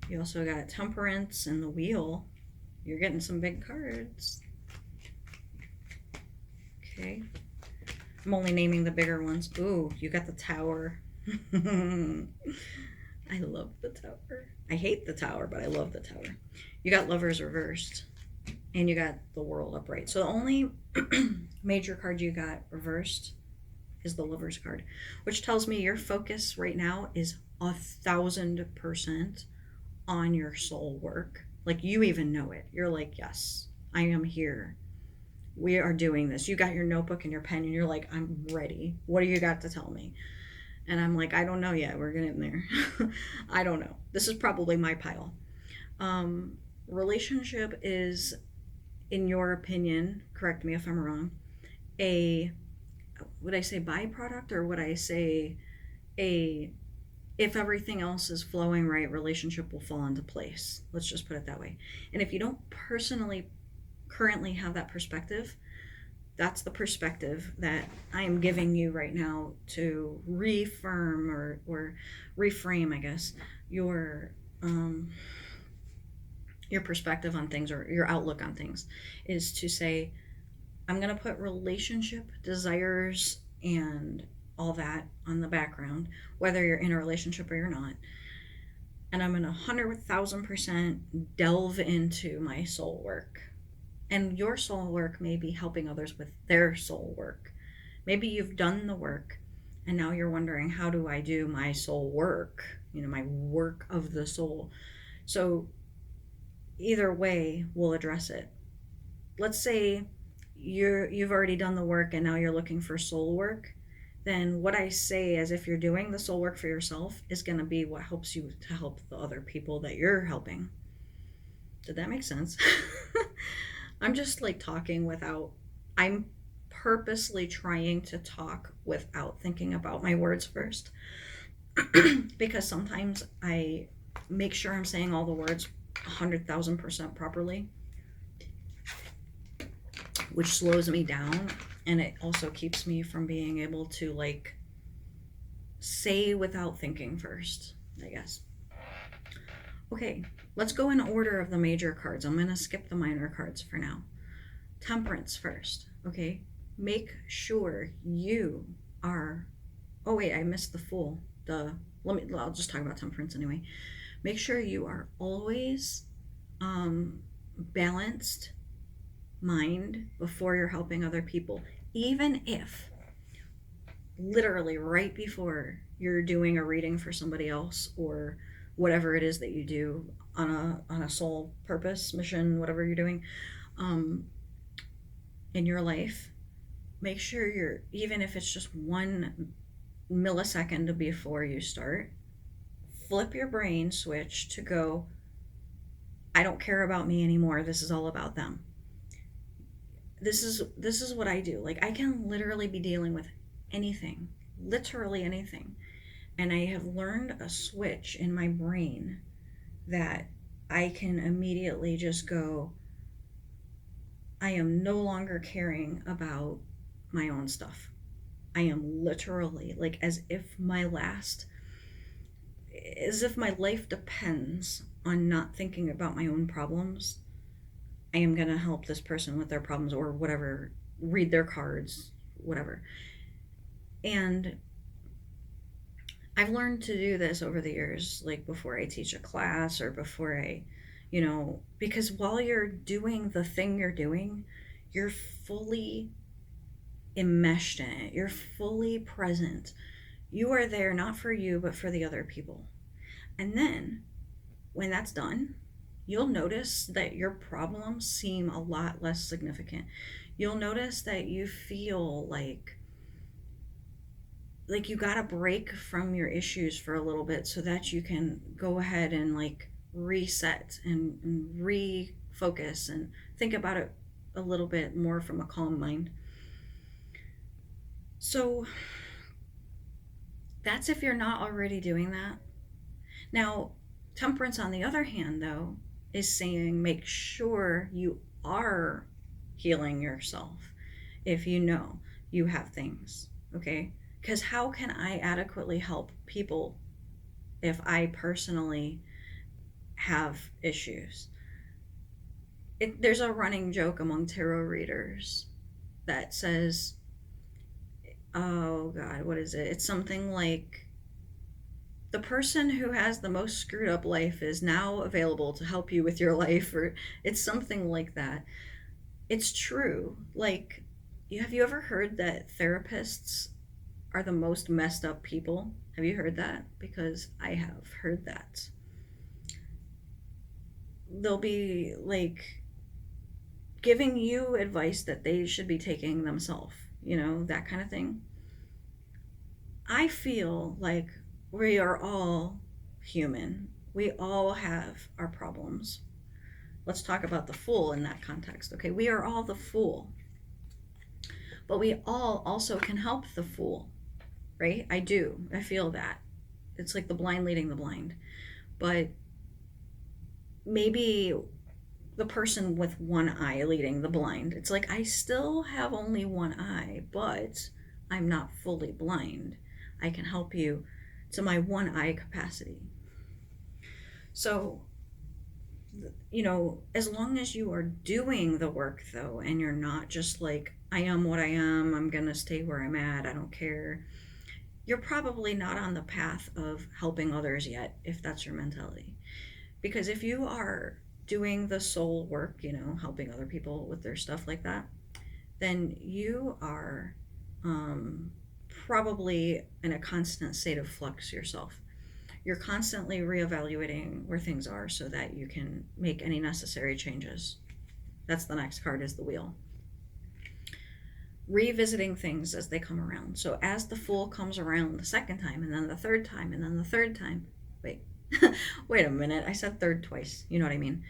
You also got Temperance and the Wheel. You're getting some big cards. Okay. I'm only naming the bigger ones. Ooh, you got the Tower. I love the Tower. I hate the Tower, but I love the Tower. You got Lovers reversed. and you got the world upright. So the only major card you got reversed is the Lover's card, which tells me your focus right now is 1,000% on your soul work. Like you even know it. You're like, yes, I am here. We are doing this. You got your notebook and your pen, and you're like, I'm ready. What do you got to tell me? And I'm like, I don't know yet. We're getting there. I don't know. This is probably my pile. Um, Relationship is, in your opinion, correct me if I'm wrong, a, would I say byproduct, or would I say a, if everything else is flowing right, relationship will fall into place. Let's just put it that way. And if you don't personally currently have that perspective, that's the perspective that I am giving you right now to reaffirm, or reframe, I guess, your um, your perspective on things, or your outlook on things, is to say, I'm going to put relationship desires and all that on the background, whether you're in a relationship or you're not. And I'm going to 100,000% delve into my soul work. And your soul work may be helping others with their soul work. Maybe you've done the work and now you're wondering, how do I do my soul work? My work of the soul. So either way, we'll address it. Let's say you've already done the work and now you're looking for soul work. Then what I say, as if you're doing the soul work for yourself, is going to be what helps you to help the other people that you're helping. Did that make sense? I'm just like talking without, I'm purposely trying to talk without thinking about my words first. Because sometimes I make sure I'm saying all the words 100,000% properly, which slows me down, and it also keeps me from being able to like say without thinking first, I guess. Okay, let's go in order of the major cards. I'm going to skip the minor cards for now. Temperance first, okay? Make sure you are, oh wait, I missed the Fool. I'll just talk about temperance anyway. Make sure you are always balanced mind before you're helping other people. Even if literally right before you're doing a reading for somebody else, or whatever it is that you do on a soul purpose mission, whatever you're doing in your life, make sure you're, even if it's just 1 millisecond before you start, flip your brain switch to go, I don't care about me anymore, this is all about them. This is what I do. Like, I can literally be dealing with anything, literally anything, and I have learned a switch in my brain that I can immediately just go, I am no longer caring about my own stuff. I am literally, like, as if my life depends on not thinking about my own problems. I am going to help this person with their problems, or whatever, read their cards, whatever. And I've learned to do this over the years, like before I teach a class, or before I, because while you're doing the thing you're doing, you're fully enmeshed in it. You're fully present. You are there not for you, but for the other people. And then when that's done, you'll notice that your problems seem a lot less significant. You'll notice that you feel like you got to break from your issues for a little bit, so that you can go ahead and like reset and refocus and think about it a little bit more from a calm mind. So that's if you're not already doing that. Now, temperance, on the other hand, though, is saying make sure you are healing yourself if you know you have things, okay? Because how can I adequately help people if I personally have issues? There's a running joke among tarot readers that says, oh God, what is it? It's something like, the person who has the most screwed up life is now available to help you with your life, or it's something like that. It's true. Like, have you ever heard that therapists are the most messed up people? Have you heard that? Because I have heard that. They'll be like giving you advice that they should be taking themselves, that kind of thing. I feel like we are all human. We all have our problems. Let's talk about the fool in that context. Okay, we are all the fool, but we all also can help the fool, right? I do. I feel that. It's like the blind leading the blind. But maybe the person with one eye leading the blind, it's like I still have only one eye, but I'm not fully blind. I can help you to my one eye capacity. So, as long as you are doing the work though, and you're not just like, I am what I am, I'm gonna stay where I'm at, I don't care, you're probably not on the path of helping others yet, if that's your mentality. Because if you are doing the soul work, helping other people with their stuff like that, then you are probably in a constant state of flux yourself. You're constantly reevaluating where things are so that you can make any necessary changes. That's the next card, is the wheel. Revisiting things as they come around. So as the fool comes around the second time, and then the third time, and then the third time, wait, wait a minute, I said third twice, you know what I mean?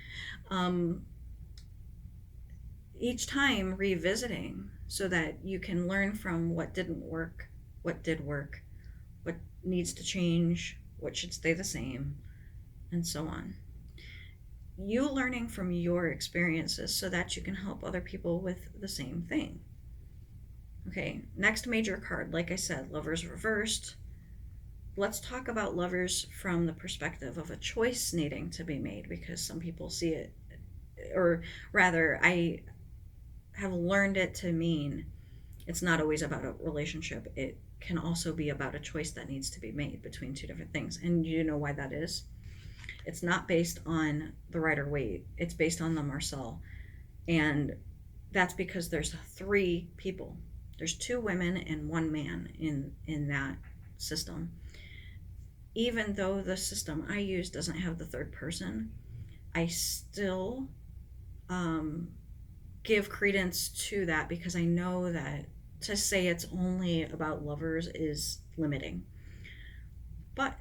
Each time revisiting so that you can learn from what didn't work, what did work, what needs to change, what should stay the same, and so on. You learning from your experiences so that you can help other people with the same thing. Okay, next major card, like I said, Lovers reversed. Let's talk about Lovers from the perspective of a choice needing to be made, because some people see it, or rather, I have learned it to mean it's not always about a relationship. It can also be about a choice that needs to be made between two different things. And you know why that is? It's not based on the Rider Waite. It's based on the Marcel. And that's because there's 3 people. There's 2 women and 1 man in that system. Even though the system I use doesn't have the third person, I still give credence to that, because I know that to say it's only about lovers is limiting. But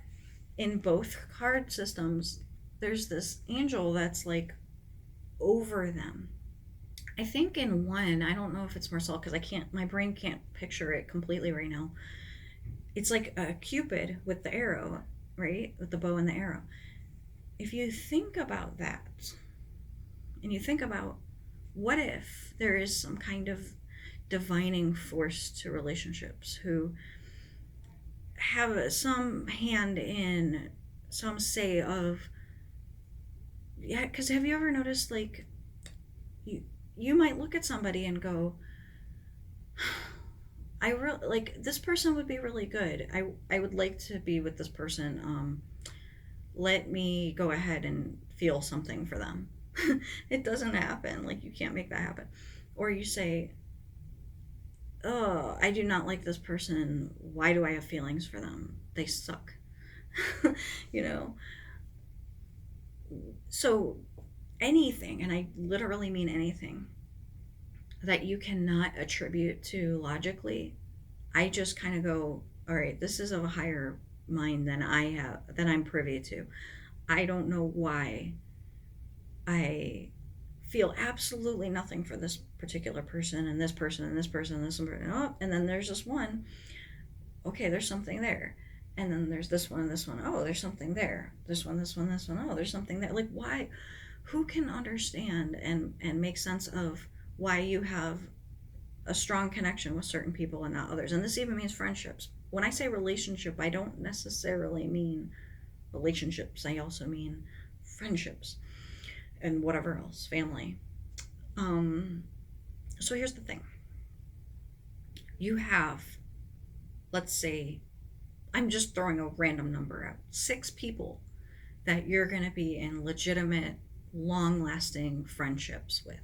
in both card systems, there's this angel that's like over them. I think in one, I don't know if it's Marcel, because my brain can't picture it completely right now. It's like a Cupid with the arrow, right? With the bow and the arrow. If you think about that, and you think about, what if there is some kind of divining force to relationships who have some hand in, some say of, yeah, because have you ever noticed, like, you might look at somebody and go, I really like this person, would be really good. I would like to be with this person. Let me go ahead and feel something for them. It doesn't happen. Like, you can't make that happen. Or you say, oh, I do not like this person. Why do I have feelings for them? They suck. you know? So anything, and I literally mean anything, that you cannot attribute to logically, I just kind of go, all right, this is of a higher mind than I'm privy to. I don't know why I feel absolutely nothing for this particular person, and this person, and this person, and this person. Oh, and then there's this one. Okay, there's something there. And then there's this one and this one. Oh, there's something there. This one, this one, this one. Oh, there's something there. Like, why? Who can understand and make sense of why you have a strong connection with certain people and not others? And this even means friendships. When I say relationship, I don't necessarily mean relationships. I also mean friendships and whatever else, family. So here's the thing. You have, let's say, I'm just throwing a random number out. 6 people that you're going to be in legitimate, long lasting friendships with.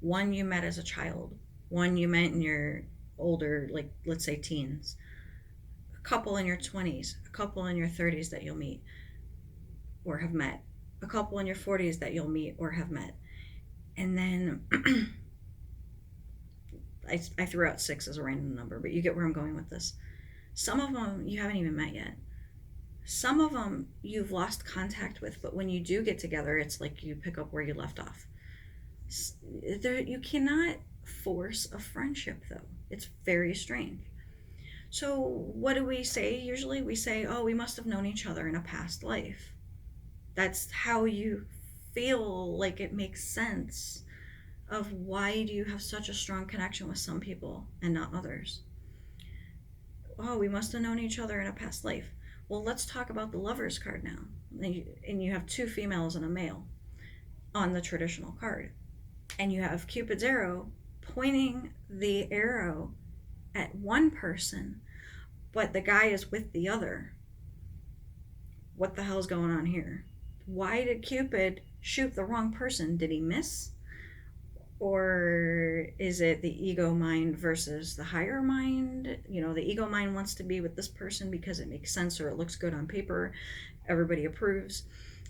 One you met as a child, one you met in your older, like let's say teens, a couple in your 20s, a couple in your 30s that you'll meet or have met, a couple in your 40s that you'll meet or have met. And then I threw out 6 as a random number, but you get where I'm going with this. Some of them you haven't even met yet. Some of them you've lost contact with, but when you do get together, it's like you pick up where you left off. You cannot force a friendship, though. It's very strange. So, what do we say usually? We say, oh, we must have known each other in a past life. That's how you feel like it makes sense of why do you have such a strong connection with some people and not others. Oh, we must have known each other in a past life. Well, let's talk about the lover's card now. And you have 2 females and a male on the traditional card. And you have Cupid's arrow pointing the arrow at one person, but the guy is with the other. What the hell's going on here? Why did Cupid shoot the wrong person? Did he miss? Or is it the ego mind versus the higher mind? The ego mind wants to be with this person because it makes sense or it looks good on paper, everybody approves.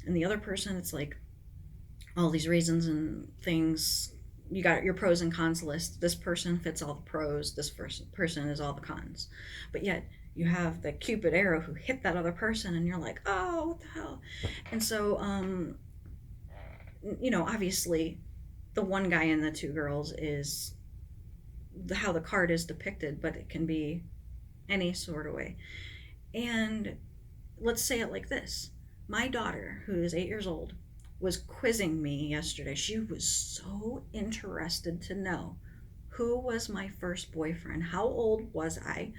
And the other person, it's like all these reasons and things. You got your pros and cons list. This person fits all the pros, this person is all the cons. But yet you have the Cupid arrow who hit that other person, and you're like, oh, what the hell? And so obviously the one guy and the 2 girls is how the card is depicted, but it can be any sort of way. And let's say it like this. My daughter, who is 8 years old, was quizzing me yesterday. She was so interested to know who was my first boyfriend. How old was I?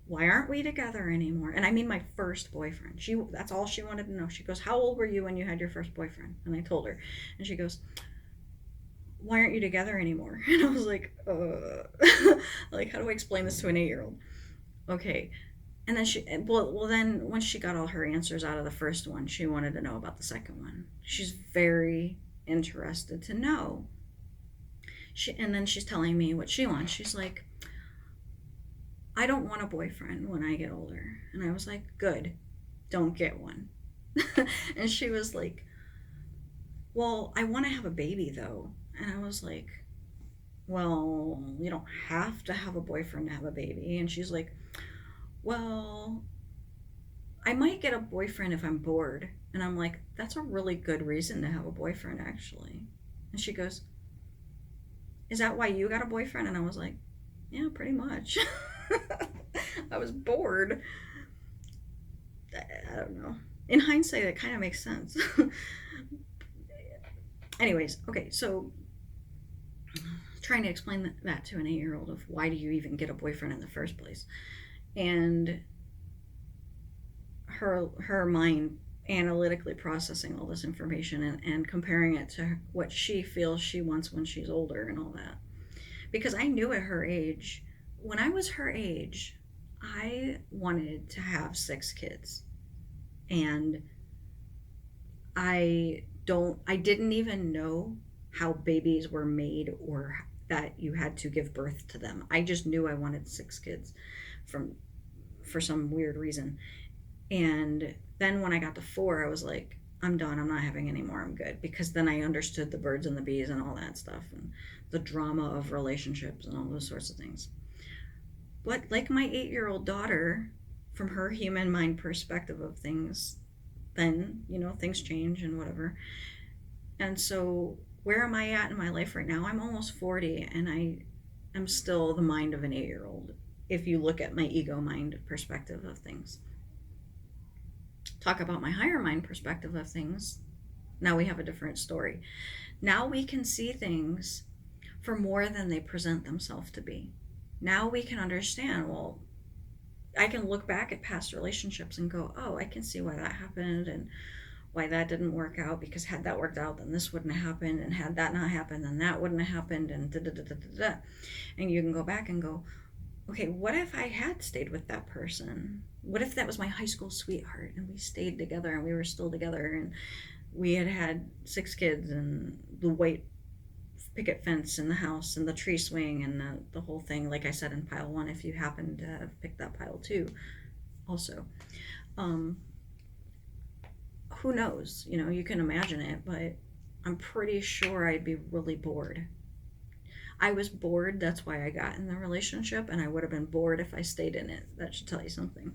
Why aren't we together anymore? And I mean my first boyfriend. That's all she wanted to know. She goes, how old were you when you had your first boyfriend? And I told her. And she goes, why aren't you together anymore? And I was like, like, how do I explain this to an 8-year-old? Okay. And then then once she got all her answers out of the first one, she wanted to know about the second one. She's very interested to know. And then she's telling me what she wants. She's like, I don't want a boyfriend when I get older. And I was like, good, don't get one. And she was like, well, I want to have a baby though. And I was like, well, you don't have to have a boyfriend to have a baby. And she's like, well, I might get a boyfriend if I'm bored. And I'm like, that's a really good reason to have a boyfriend, actually. And she goes, is that why you got a boyfriend? And I was like, yeah, pretty much. I was bored. I don't know. In hindsight, it kind of makes sense. Anyways, okay, so trying to explain that to an 8-year-old of why do you even get a boyfriend in the first place? And her mind analytically processing all this information and comparing it to what she feels she wants when she's older and all that. Because I knew at her age, when I was her age, I wanted to have 6 kids. And I didn't even know how babies were made or that you had to give birth to them. I just knew I wanted 6 kids for some weird reason. And then when I got to 4, I was like, I'm done. I'm not having any more. I'm good. Because then I understood the birds and the bees and all that stuff and the drama of relationships and all those sorts of things. But like my 8-year-old daughter, from her human mind perspective of things, then, things change and whatever. And so where am I at in my life right now? I'm almost 40 and I am still the mind of an 8-year-old if you look at my ego mind perspective of things. Talk about my higher mind perspective of things. Now we have a different story. Now we can see things for more than they present themselves to be. Now we can understand, well, I can look back at past relationships and go, oh, I can see why that happened and why that didn't work out, because had that worked out, then this wouldn't have happened, and had that not happened, then that wouldn't have happened, and da da da da da da. And you can go back and go, okay, what if I had stayed with that person? What if that was my high school sweetheart and we stayed together and we were still together and we had 6 kids and the white picket fence in the house and the tree swing and the whole thing, like I said in pile 1, if you happen to have picked that pile 2 also. Um, who knows? You know, you can imagine it, but I'm pretty sure I'd be really bored. I was bored, that's why I got in the relationship, and I would have been bored if I stayed in it. That should tell you something.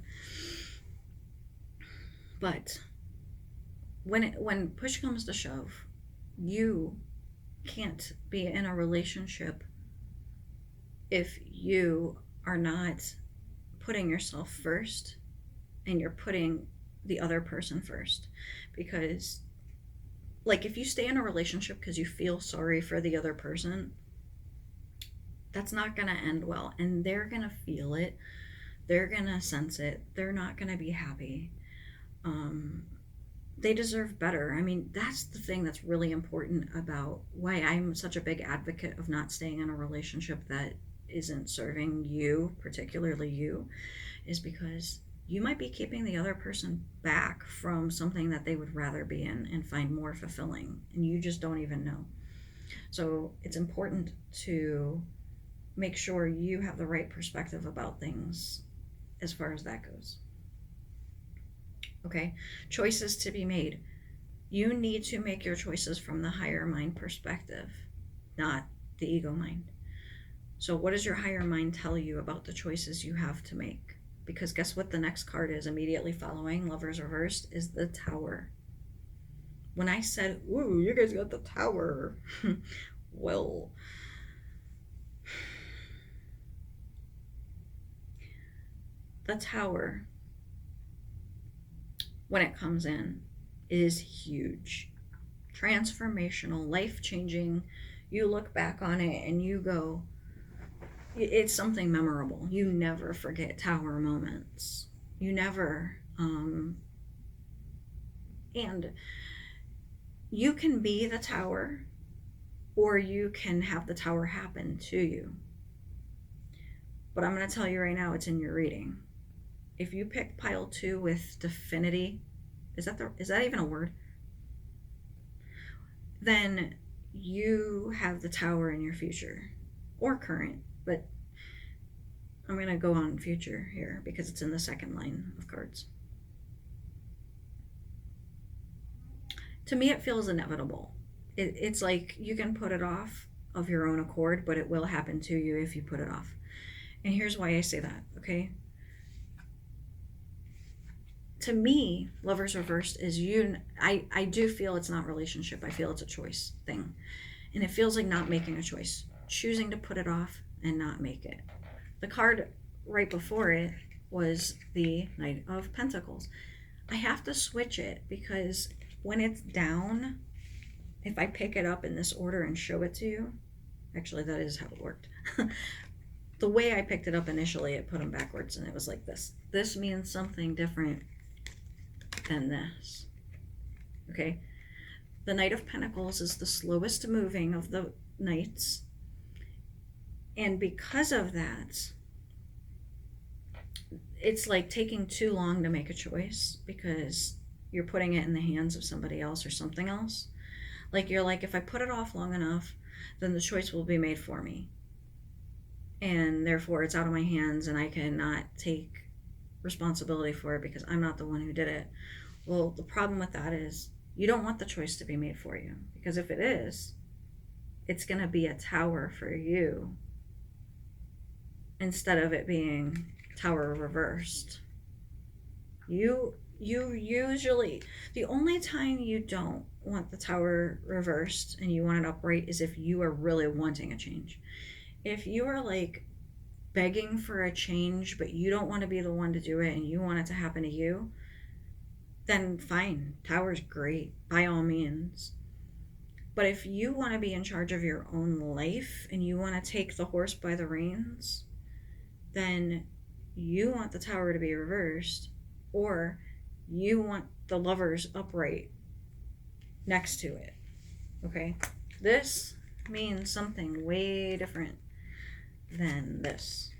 But when push comes to shove, you can't be in a relationship if you are not putting yourself first and you're putting the other person first. Because, like, if you stay in a relationship because you feel sorry for the other person, that's not going to end well. And they're going to feel it, they're going to sense it, they're not going to be happy. They deserve better. I mean, that's the thing that's really important about why I'm such a big advocate of not staying in a relationship that isn't serving you, particularly you, is because you might be keeping the other person back from something that they would rather be in and find more fulfilling, and you just don't even know. So it's important to make sure you have the right perspective about things as far as that goes. Okay, choices to be made. You need to make your choices from the higher mind perspective, not the ego mind. So what does your higher mind tell you about the choices you have to make? Because guess what the next card is immediately following Lovers Reversed is the Tower. When I said, ooh, you guys got the Tower, well, the Tower, when it comes in, is huge, transformational, life-changing. You look back on it and you go, it's something memorable. You never forget Tower moments. You never. And you can be the Tower, or you can have the Tower happen to you. But I'm going to tell you right now, it's in your reading. If you pick pile 2 with definity, is that even a word? Then you have the Tower in your future or current, but I'm going to go on future here because it's in the second line of cards. To me, it feels inevitable. It's like you can put it off of your own accord, but it will happen to you if you put it off. And here's why I say that, okay? To me, Lovers Reversed is I do feel it's not relationship. I feel it's a choice thing. And it feels like not making a choice. Choosing to put it off and not make it. The card right before it was the Knight of Pentacles. I have to switch it because when it's down, if I pick it up in this order and show it to you, actually that is how it worked. The way I picked it up initially, it put them backwards and it was like this. This means something different than this. Okay? The Knight of Pentacles is the slowest moving of the knights. And because of that, it's like taking too long to make a choice because you're putting it in the hands of somebody else or something else. Like you're like, if I put it off long enough, then the choice will be made for me. And therefore it's out of my hands and I cannot take responsibility for it because I'm not the one who did it. Well, the problem with that is you don't want the choice to be made for you, because if it is, it's going to be a Tower for you instead of it being Tower reversed. You usually, the only time you don't want the Tower reversed and you want it upright is if you are really wanting a change. If you are like begging for a change but you don't want to be the one to do it and you want it to happen to you, then fine, Tower's great, by all means. But if you want to be in charge of your own life and you want to take the horse by the reins, then you want the Tower to be reversed, or you want the Lovers upright next to it. Okay? This means something way different than this.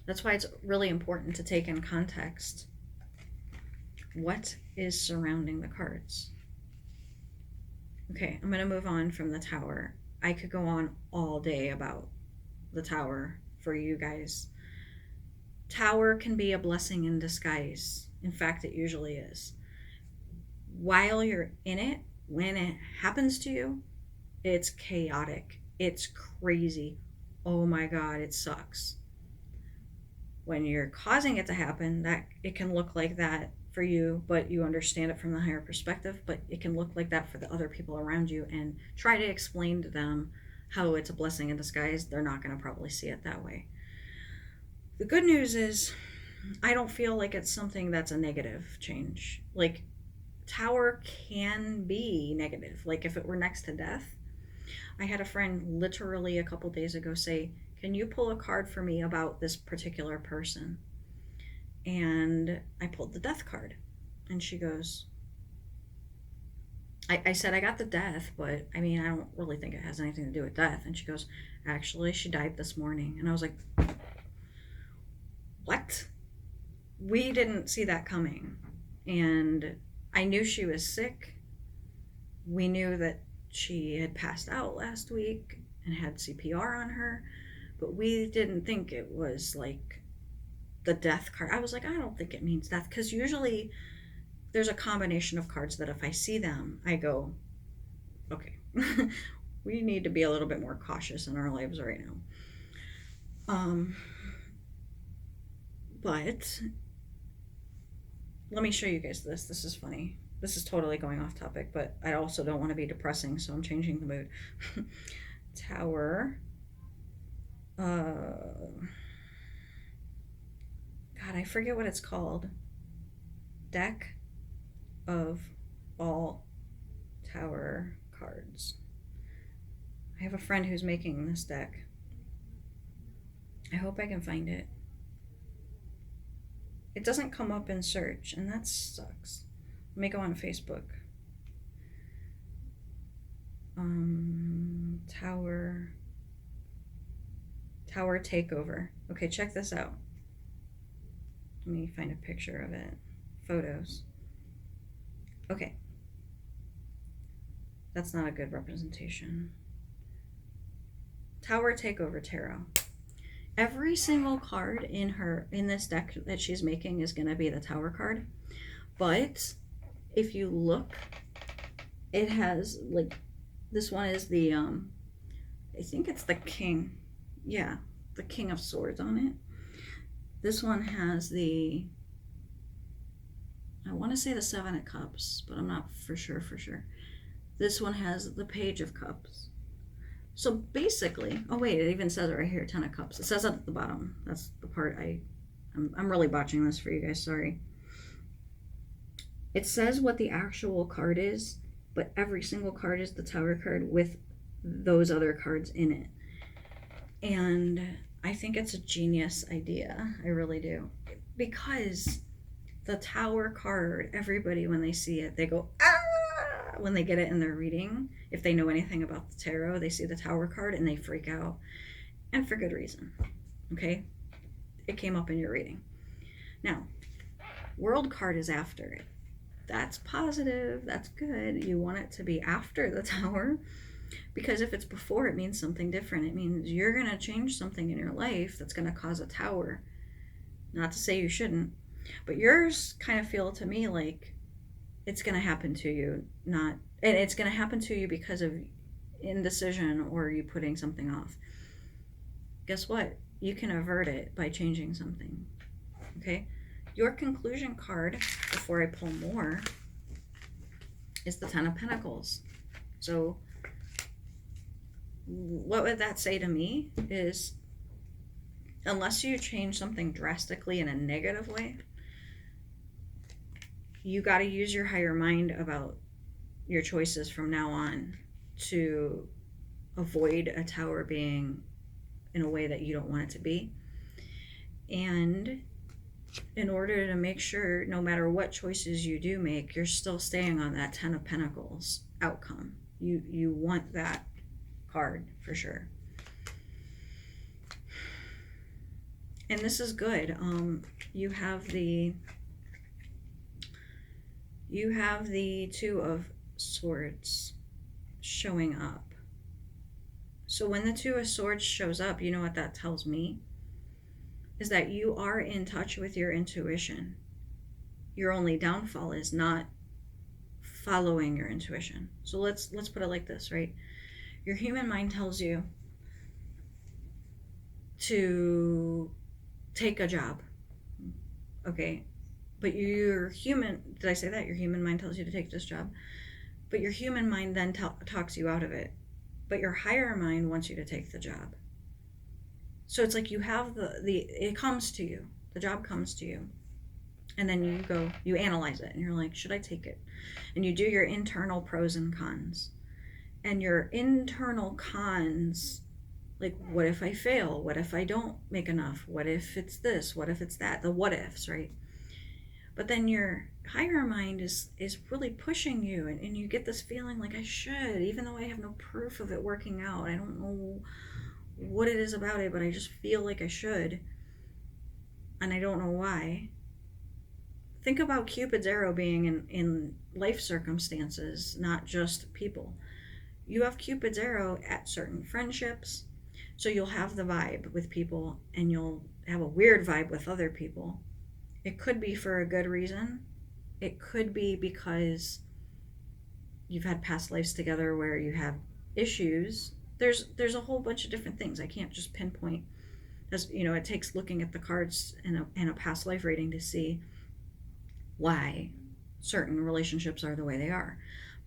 That's why it's really important to take in context what is surrounding the cards. Okay, I'm going to move on from the Tower. I could go on all day about the Tower for you guys. Tower can be a blessing in disguise. In fact, it usually is. While you're in it, when it happens to you, it's chaotic. It's crazy. Oh my God, it sucks. When you're causing it to happen, that it can look like that for you, but you understand it from the higher perspective, but it can look like that for the other people around you, and try to explain to them how it's a blessing in disguise. They're not going to probably see it that way. The good news is I don't feel like it's something that's a negative change. Like, Tower can be negative. Like, if it were next to death, I had a friend literally a couple days ago say, "Can you pull a card for me about this particular person?" And I pulled the death card. And she goes, I said, "I got the death, but I mean, I don't really think it has anything to do with death." And she goes, "Actually, she died this morning." And I was like, "What?" We didn't see that coming. And I knew she was sick. We knew that she had passed out last week and had CPR on her, but we didn't think it was like the death card. I was like, I don't think it means death, because usually there's a combination of cards that if I see them, I go, okay, we need to be a little bit more cautious in our lives right now. But let me show you guys this. This is funny. This is totally going off topic, but I also don't want to be depressing, so I'm changing the mood. Tower. God, I forget what it's called. Deck of all Tower cards. I have a friend who's making this deck. I hope I can find it. It doesn't come up in search, and that sucks. Let me go on Facebook. Tower Takeover. Okay, check this out. Let me find a picture of it. Photos. Okay. That's not a good representation. Tower Takeover Tarot. Every single card in this deck that she's making is going to be the Tower card. But if you look, it has, like, this one is the, I think it's the King. Yeah, the King of Swords on it. This one has the, I want to say the Seven of Cups, but I'm not for sure. This one has the Page of Cups. So basically, oh wait, it even says it right here, Ten of Cups. It says it at the bottom. That's the part I'm really botching this for you guys, sorry. It says what the actual card is, but every single card is the Tower card with those other cards in it. And I think it's a genius idea. I really do. Because the Tower card, everybody, when they see it, they go, ah! When they get it in their reading. If they know anything about the tarot, they see the Tower card and they freak out. And for good reason. Okay? It came up in your reading. Now, World card is after it. That's positive. That's good. You want it to be after the Tower. Because if it's before, it means something different. It means you're going to change something in your life that's going to cause a Tower. Not to say you shouldn't. But yours kind of feel to me like it's going to happen to you. And it's going to happen to you because of indecision or you putting something off. Guess what? You can avert it by changing something. Okay? Your conclusion card, before I pull more, is the Ten of Pentacles. So what would that say to me is, unless you change something drastically in a negative way, you got to use your higher mind about your choices from now on to avoid a Tower being in a way that you don't want it to be. And in order to make sure, no matter what choices you do make, you're still staying on that Ten of Pentacles outcome. You want that card for sure. And this is good. You have the Two of Swords showing up. So when the Two of Swords shows up, you know what that tells me? Is that you are in touch with your intuition. Your only downfall is not following your intuition. So let's put it like this, right? Your human mind tells you to take a job. Okay? But your human, did I say that? Your human mind tells you to take this job. But your human mind then talks you out of it. But your higher mind wants you to take the job. So it's like you have it comes to you. The job comes to you. And then you analyze it and you're like, should I take it? And you do your internal pros and cons. And your internal cons, like, what if I fail? What if I don't make enough? What if it's this? What if it's that? The what ifs, right? But then your higher mind is really pushing you, and you get this feeling like I should, even though I have no proof of it working out. I don't know what it is about it, but I just feel like I should, and I don't know why. Think about Cupid's arrow being in life circumstances, not just people. You have Cupid's arrow at certain friendships, so you'll have the vibe with people, and you'll have a weird vibe with other people. It could be for a good reason. It could be because you've had past lives together where you have issues. There's a whole bunch of different things. I can't just pinpoint. As you know, it takes looking at the cards and a past life reading to see why certain relationships are the way they are.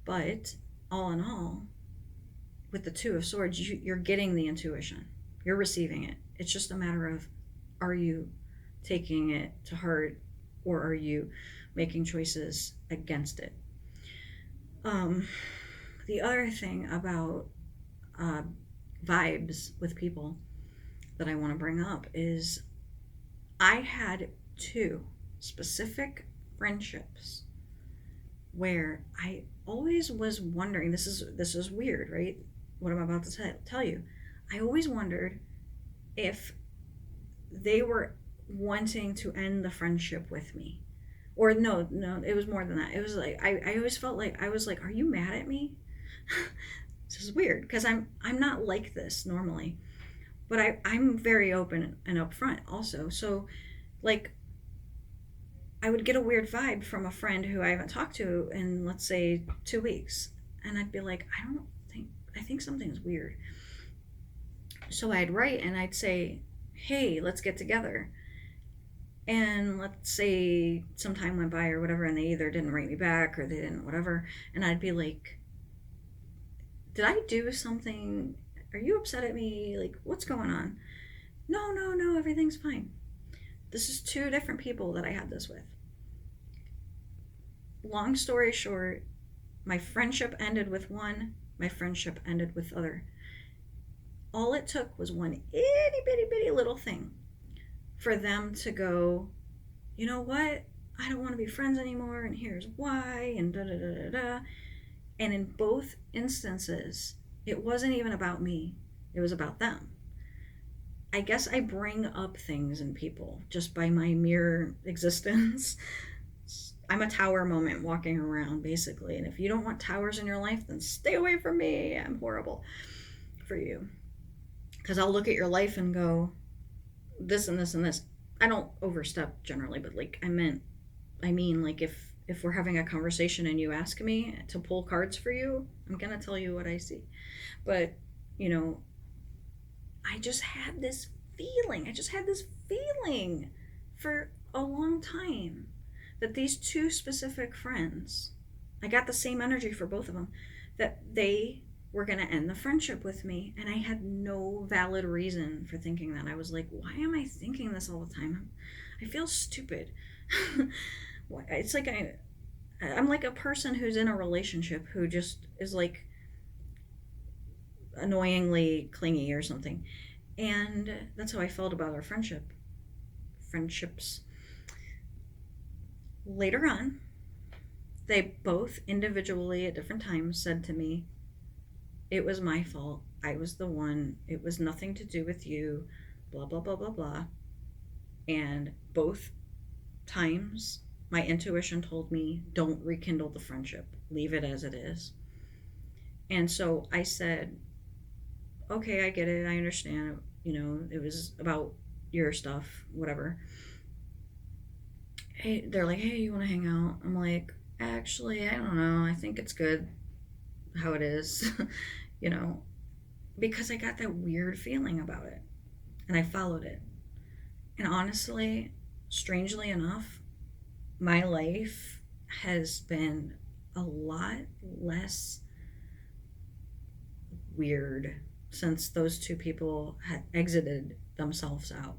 But all in all, with the Two of Swords, you're getting the intuition. You're receiving it. It's just a matter of, are you taking it to heart, or are you making choices against it? The other thing about vibes with people that I want to bring up is I had 2 specific friendships where I always was wondering, this is weird, right? What I'm about to tell you. I always wondered if they were wanting to end the friendship with me. Or no, it was more than that. It was like I always felt like I was like, are you mad at me? This is weird because I'm not like this normally. But I'm very open and upfront also. So like I would get a weird vibe from a friend who I haven't talked to in, let's say, 2 weeks. And I'd be like, I think something's weird. So I'd write and I'd say, hey, let's get together. And let's say some time went by or whatever, and they either didn't write me back or they didn't whatever. And I'd be like, did I do something? Are you upset at me? Like, what's going on? No, everything's fine. This is 2 different people that I had this with. Long story short, my friendship ended with one, my friendship ended with other. All it took was one itty bitty little thing for them to go, you know what? I don't want to be friends anymore, and here's why, and da da da da da. And in both instances, it wasn't even about me, it was about them. I guess I bring up things in people just by my mere existence. I'm a tower moment walking around, basically. And if you don't want towers in your life, then stay away from me. I'm horrible for you. Because I'll look at your life and go, this and this and this. I don't overstep generally, but like I mean like if we're having a conversation and you ask me to pull cards for you, I'm gonna tell you what I see. But you know, I just had this feeling for a long time that these 2 specific friends, I got the same energy for both of them, that they were going to end the friendship with me. And I had no valid reason for thinking that. I was like, why am I thinking this all the time? I feel stupid. It's like I'm like a person who's in a relationship who just is like annoyingly clingy or something. And that's how I felt about our friendships. Later on, they both individually at different times said to me, it was my fault. I was the one. It was nothing to do with you. Blah, blah, blah, blah, blah. And both times, my intuition told me, don't rekindle the friendship, leave it as it is. And so I said, okay, I get it, I understand. It was about your stuff, whatever. Hey, they're like, hey, you want to hang out? I'm like, actually, I don't know. I think it's good how it is, you know, because I got that weird feeling about it and I followed it. And honestly, strangely enough, my life has been a lot less weird since those two people had exited themselves out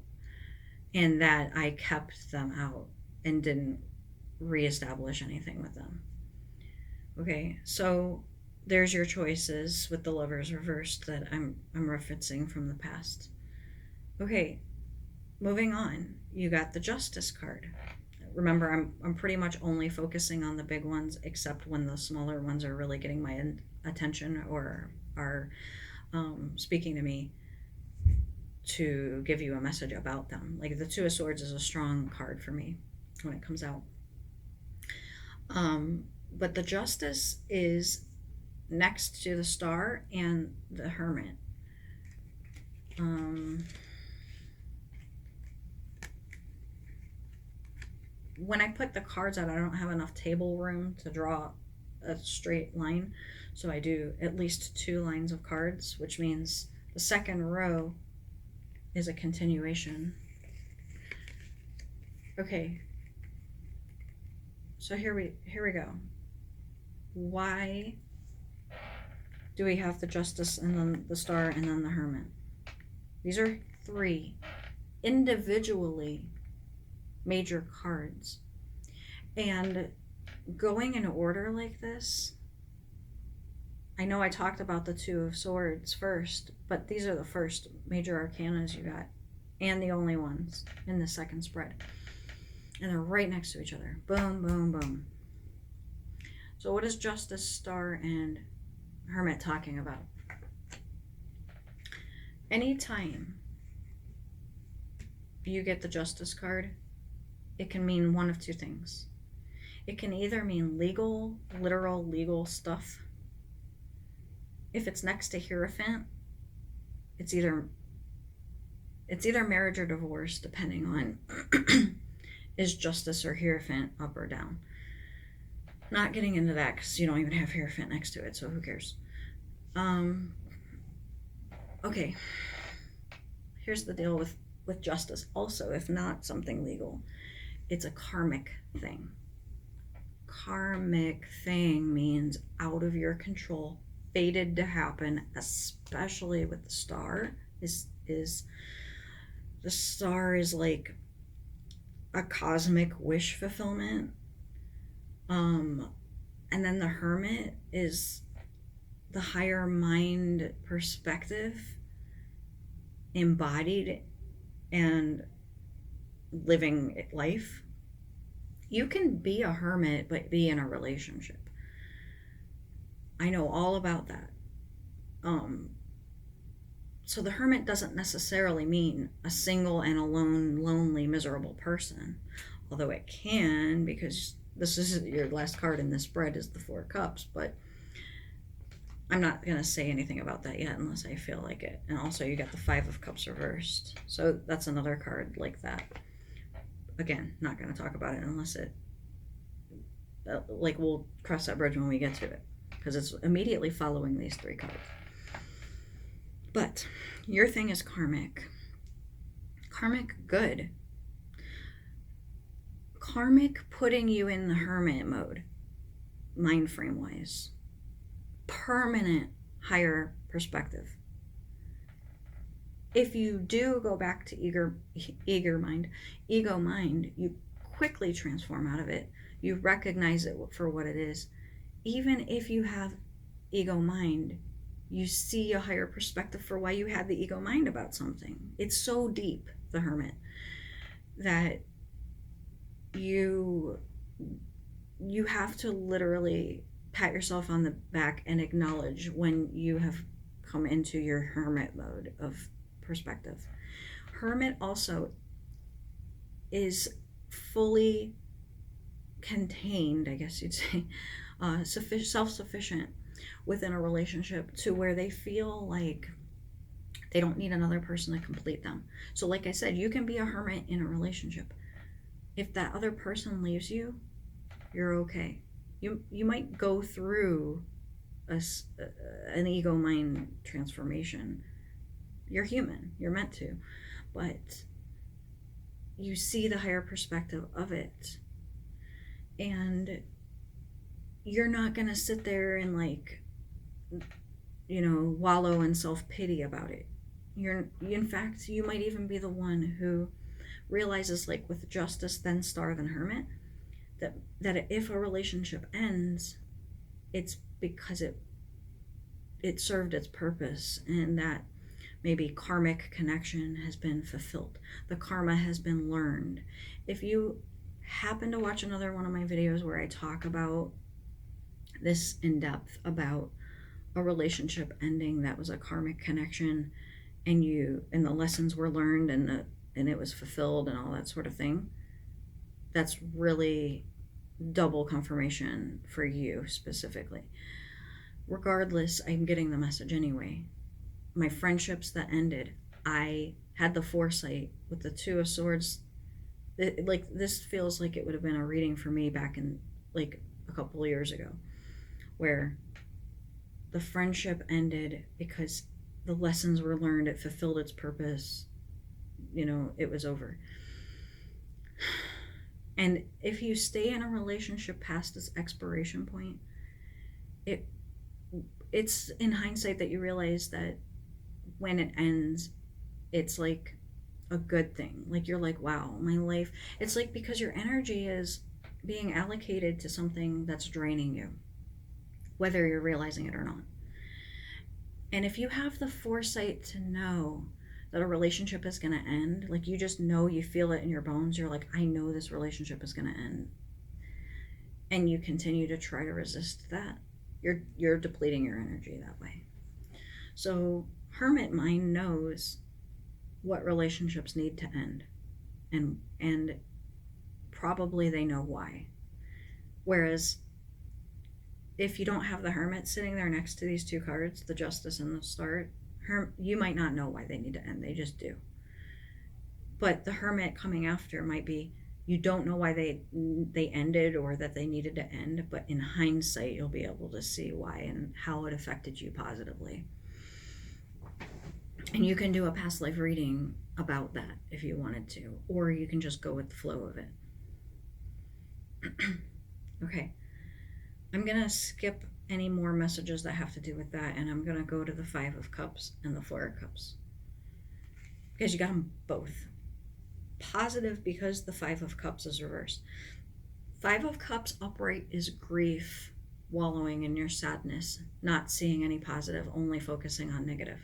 and that I kept them out and didn't reestablish anything with them. Okay, so there's your choices with the lovers reversed that I'm referencing from the past. Okay, moving on. You got the justice card. Remember, I'm pretty much only focusing on the big ones, except when the smaller ones are really getting my attention or are speaking to me to give you a message about them. Like the Two of Swords is a strong card for me when it comes out. But the Justice is next to the Star and the Hermit. When I put the cards out, I don't have enough table room to draw a straight line, so I do at least 2 lines of cards, which means the second row is a continuation. Okay, so here we go. Why do we have the Justice and then the Star and then the Hermit? These are 3 individually major cards. And going in order like this, I know I talked about the Two of Swords first, but these are the first major arcanas you got, and the only ones in the second spread. And they're right next to each other. Boom, boom, boom. So what is Justice, Star, and Hermit talking about? Anytime you get the Justice card, it can mean one of 2 things. It can either mean legal, literal legal stuff. If it's next to Hierophant, it's either marriage or divorce, depending on is Justice or Hierophant up or down. Not getting into that because you don't even have Hierophant next to it, so who cares? Okay. Here's the deal with Justice. Also, if not something legal, it's a karmic thing. Karmic thing means out of your control, fated to happen, especially with the Star. Is the Star is like a cosmic wish fulfillment. And then the Hermit is the higher mind perspective embodied and living life. You can be a hermit but be in a relationship. I know all about that. So the hermit doesn't necessarily mean a single and alone, lonely, miserable person, although it can, because this is your last card in this spread is the 4 cups, but I'm not going to say anything about that yet unless I feel like it. And also you got the 5 of cups reversed, so that's another card like that. Again, not going to talk about it unless it, like, we'll cross that bridge when we get to it, because it's immediately following these 3 cards. But your thing is karmic. Karmic good. Karmic putting you in the hermit mode, mind frame wise. Permanent higher perspective. If you do go back to ego mind, you quickly transform out of it. You recognize it for what it is. Even if you have ego mind, you see a higher perspective for why you had the ego mind about something. It's so deep, the Hermit, that you have to literally pat yourself on the back and acknowledge when you have come into your hermit mode of perspective. Hermit also is fully contained, I guess you'd say, self-sufficient within a relationship to where they feel like they don't need another person to complete them. So like I said, you can be a hermit in a relationship. If that other person leaves you, you're okay. You might go through an ego mind transformation. You're human. You're meant to. But you see the higher perspective of it. And you're not going to sit there and like, wallow in self-pity about it. In fact, you might even be the one who realizes, like with Justice, then Star, then Hermit, that if a relationship ends, it's because it served its purpose, and that maybe karmic connection has been fulfilled. The karma has been learned. If you happen to watch another one of my videos where I talk about this in depth, about a relationship ending that was a karmic connection, and the lessons were learned, and it was fulfilled and all that sort of thing, that's really double confirmation for you specifically. Regardless, I'm getting the message anyway. My friendships that ended, I had the foresight with the Two of Swords. This feels like it would have been a reading for me back in like a couple of years ago, where the friendship ended because the lessons were learned, it fulfilled its purpose, it was over. And if you stay in a relationship past its expiration point, it's in hindsight that you realize that when it ends, it's like a good thing. Like you're like, wow, my life, it's like because your energy is being allocated to something that's draining you, whether you're realizing it or not. And if you have the foresight to know that a relationship is going to end, like you just know, you feel it in your bones, you're like, I know this relationship is going to end, and you continue to try to resist that, you're depleting your energy that way. So hermit mind knows what relationships need to end, and probably they know why. Whereas if you don't have the hermit sitting there next to these two cards, the Justice and the Star, you might not know why they need to end. They just do. But the hermit coming after might be, you don't know why they ended or that they needed to end, but in hindsight, you'll be able to see why and how it affected you positively. And you can do a past life reading about that if you wanted to, or you can just go with the flow of it. Okay. I'm going to skip any more messages that have to do with that, and I'm going to go to the Five of Cups and the Four of Cups. Because you got them both. Positive because the Five of Cups is reversed. Five of Cups upright is grief, wallowing in your sadness, not seeing any positive, only focusing on negative.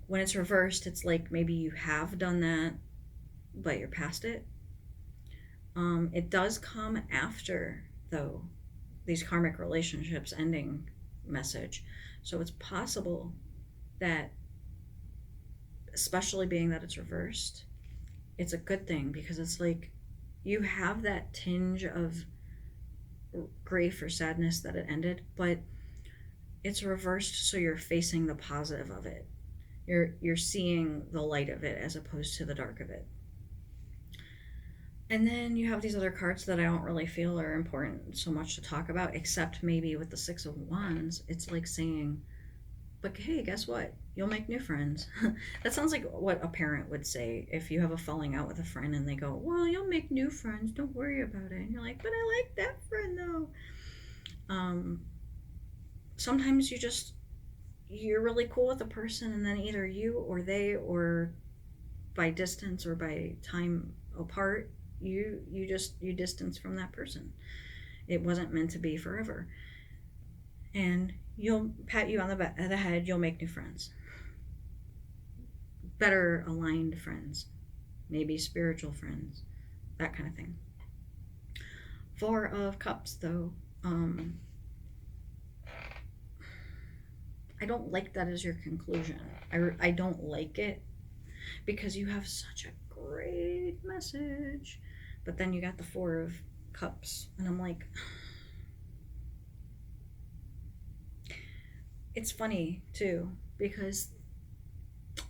When it's reversed, it's like maybe you have done that, but you're past it. It does come after, though, these karmic relationships ending message. So it's possible that, especially being that it's reversed, it's a good thing, because it's like you have that tinge of grief or sadness that it ended, but it's reversed, so you're facing the positive of it. You're seeing the light of it as opposed to the dark of it. And then you have these other cards that I don't really feel are important so much to talk about, except maybe with the Six of Wands. It's like saying, but hey, guess what? You'll make new friends. That sounds like what a parent would say if you have a falling out with a friend and they go, well, you'll make new friends. Don't worry about it. And you're like, but I like that friend though. Sometimes you're really cool with a person, and then either you or they, or by distance or by time apart, you distance from that person. It wasn't meant to be forever. And you'll pat you on the head, you'll make new friends. Better aligned friends. Maybe spiritual friends. That kind of thing. Four of Cups, though. I don't like that as your conclusion. I don't like it, because you have such a great message. But then you got the Four of Cups, and I'm like, it's funny too, because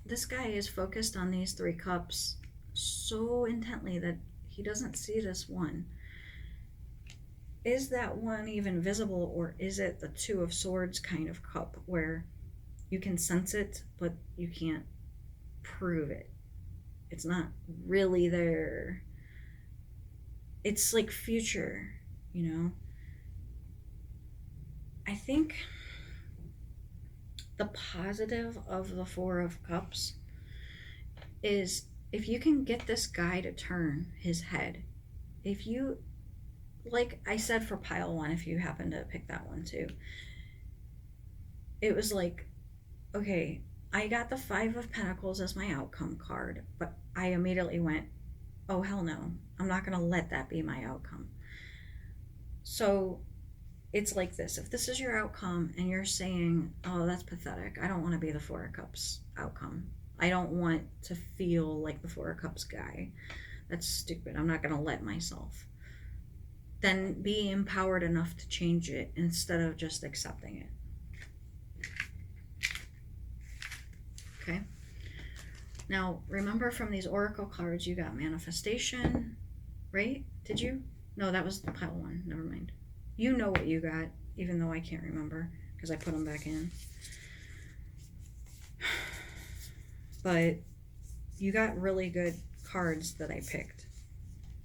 this guy is focused on these 3 cups so intently that he doesn't see this one. Is that one even visible, or is it the Two of Swords kind of cup where you can sense it, but you can't prove it? It's not really there. It's like future, you know? I think the positive of the Four of Cups is if you can get this guy to turn his head, if you, like I said for pile 1, if you happen to pick that one too, it was like, okay, I got the Five of Pentacles as my outcome card, but I immediately went, oh hell no, I'm not going to let that be my outcome. So it's like this. If this is your outcome and you're saying, oh, that's pathetic, I don't want to be the Four of Cups outcome, I don't want to feel like the Four of Cups guy, that's stupid, I'm not going to let myself, then be empowered enough to change it instead of just accepting it. Okay? Now, remember from these oracle cards, you got manifestation, right? Did you? No, that was pile 1. Never mind. You know what you got, even though I can't remember because I put them back in. But you got really good cards that I picked.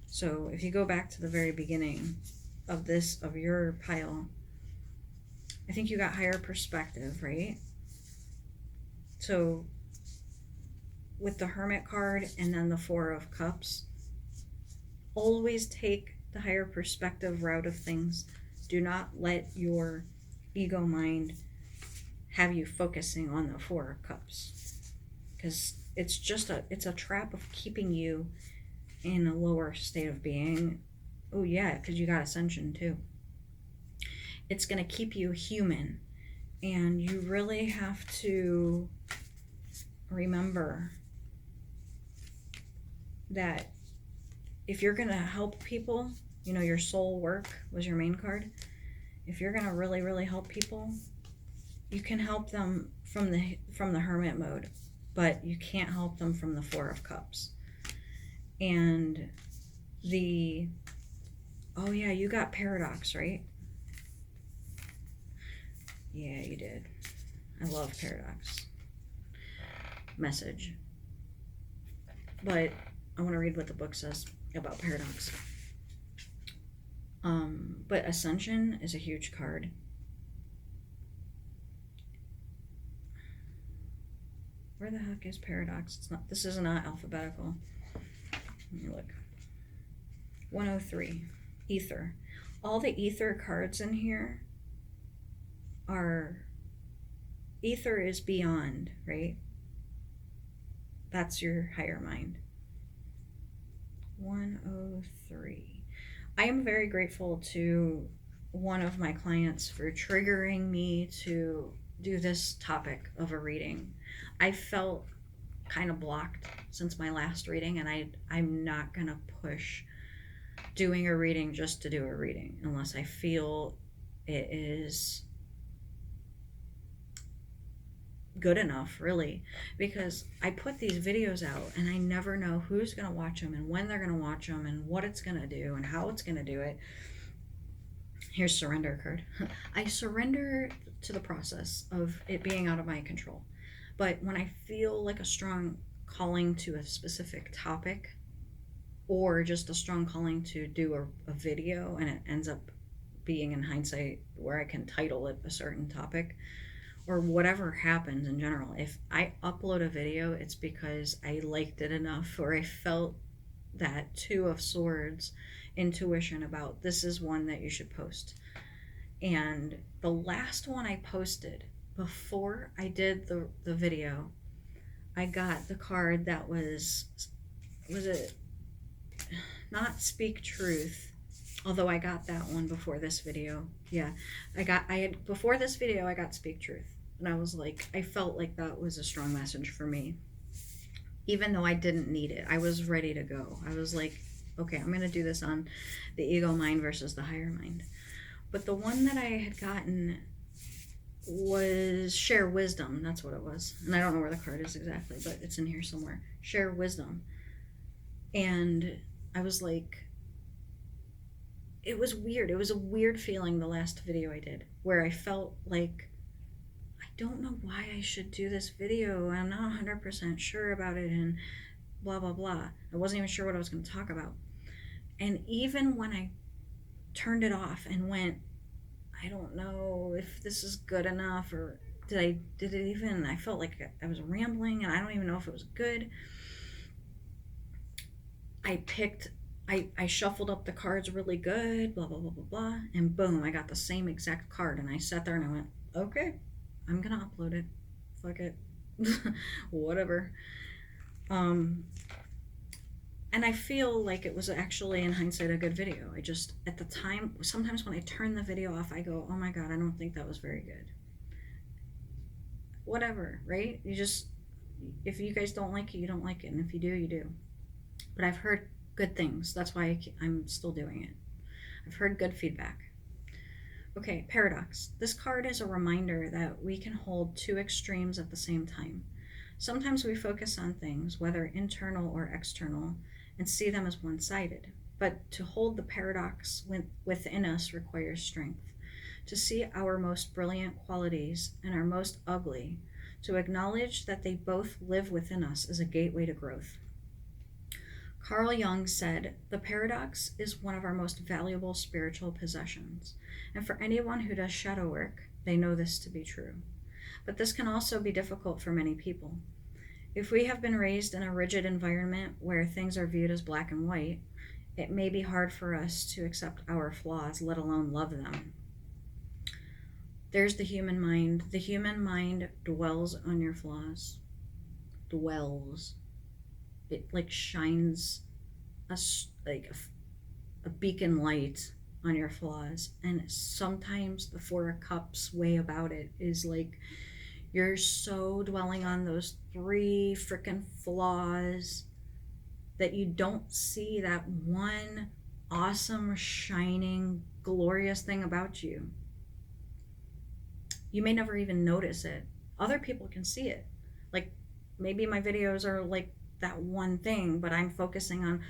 So if you go back to the very beginning of this, of your pile, I think you got higher perspective, right? So with the Hermit card and then the Four of Cups, always take the higher perspective route of things. Do not let your ego mind have you focusing on the Four of Cups, because it's just it's a trap of keeping you in a lower state of being. Oh yeah, because you got Ascension too. It's going to keep you human, and you really have to remember that if you're going to help people, you know, your soul work was your main card. If you're going to really, really help people, you can help them from the Hermit mode, but you can't help them from the Four of Cups. And the, oh yeah, you got Paradox, right? Yeah, you did. I love Paradox message. But I want to read what the book says about Paradox. But Ascension is a huge card. Where the heck is Paradox? It's not. This is not alphabetical. Let me look. 103. Ether. All the ether cards in here are... Ether is beyond, right? That's your higher mind. 103. I am very grateful to one of my clients for triggering me to do this topic of a reading. I felt kind of blocked since my last reading, and I'm not going to push doing a reading just to do a reading unless I feel it is good enough, really, because I put these videos out and I never know who's going to watch them and when they're going to watch them and what it's going to do and how it's going to do it. Here's surrender card. I surrender to the process of it being out of my control. But when I feel like a strong calling to a specific topic, or just a strong calling to do a video, and it ends up being, in hindsight, where I can title it a certain topic, or whatever happens in general, if I upload a video, it's because I liked it enough, or I felt that Two of Swords intuition about this is one that you should post. And the last one I posted before I did the video, I got the card that was it not Speak Truth, although I got that one before this video. Yeah, before this video I got Speak Truth, and I was like, I felt like that was a strong message for me. even though I didn't need it. I was ready to go. I was like, okay, I'm going to do this on the ego mind versus the higher mind. But the one that I had gotten was share wisdom. That's what it was. And I don't know where the card is exactly, but it's in here somewhere. Share wisdom. And I was like, it was weird. It was a weird feeling the last video I did where I felt like, I don't know why I should do this video. I'm not 100% sure about it and blah, blah, blah. I wasn't even sure what I was going to talk about. And even when I turned it off and went, I don't know if this is good enough, or did it even, I felt like I was rambling and I don't even know if it was good. I shuffled up the cards really good, blah, blah, blah, blah, blah, and boom, I got the same exact card. And I sat there and I went, okay, I'm going to upload it. Fuck it. Whatever. And I feel like it was actually, in hindsight, a good video. I just, at the time, sometimes when I turn the video off, I go, oh my God, I don't think that was very good. Whatever, right? You just, if you guys don't like it, you don't like it. And if you do, you do. But I've heard good things. That's why I'm still doing it. I've heard good feedback. Okay, paradox. This card is a reminder that we can hold two extremes at the same time. Sometimes we focus on things, whether internal or external, and see them as one-sided. But to hold the paradox within us requires strength. To see our most brilliant qualities and our most ugly, to acknowledge that they both live within us, is a gateway to growth. Carl Jung said, "The paradox is one of our most valuable spiritual possessions." And for anyone who does shadow work, they know this to be true. But this can also be difficult for many people. If we have been raised in a rigid environment where things are viewed as black and white, it may be hard for us to accept our flaws, let alone love them. There's the human mind. The human mind dwells on your flaws. Dwells. It like shines a beacon light on your flaws. And sometimes the Four of Cups way about it is like, you're so dwelling on those 3 freaking flaws that you don't see that one awesome, shining, glorious thing about you. You may never even notice it. Other people can see it. Like, maybe my videos are like that one thing, but I'm focusing on,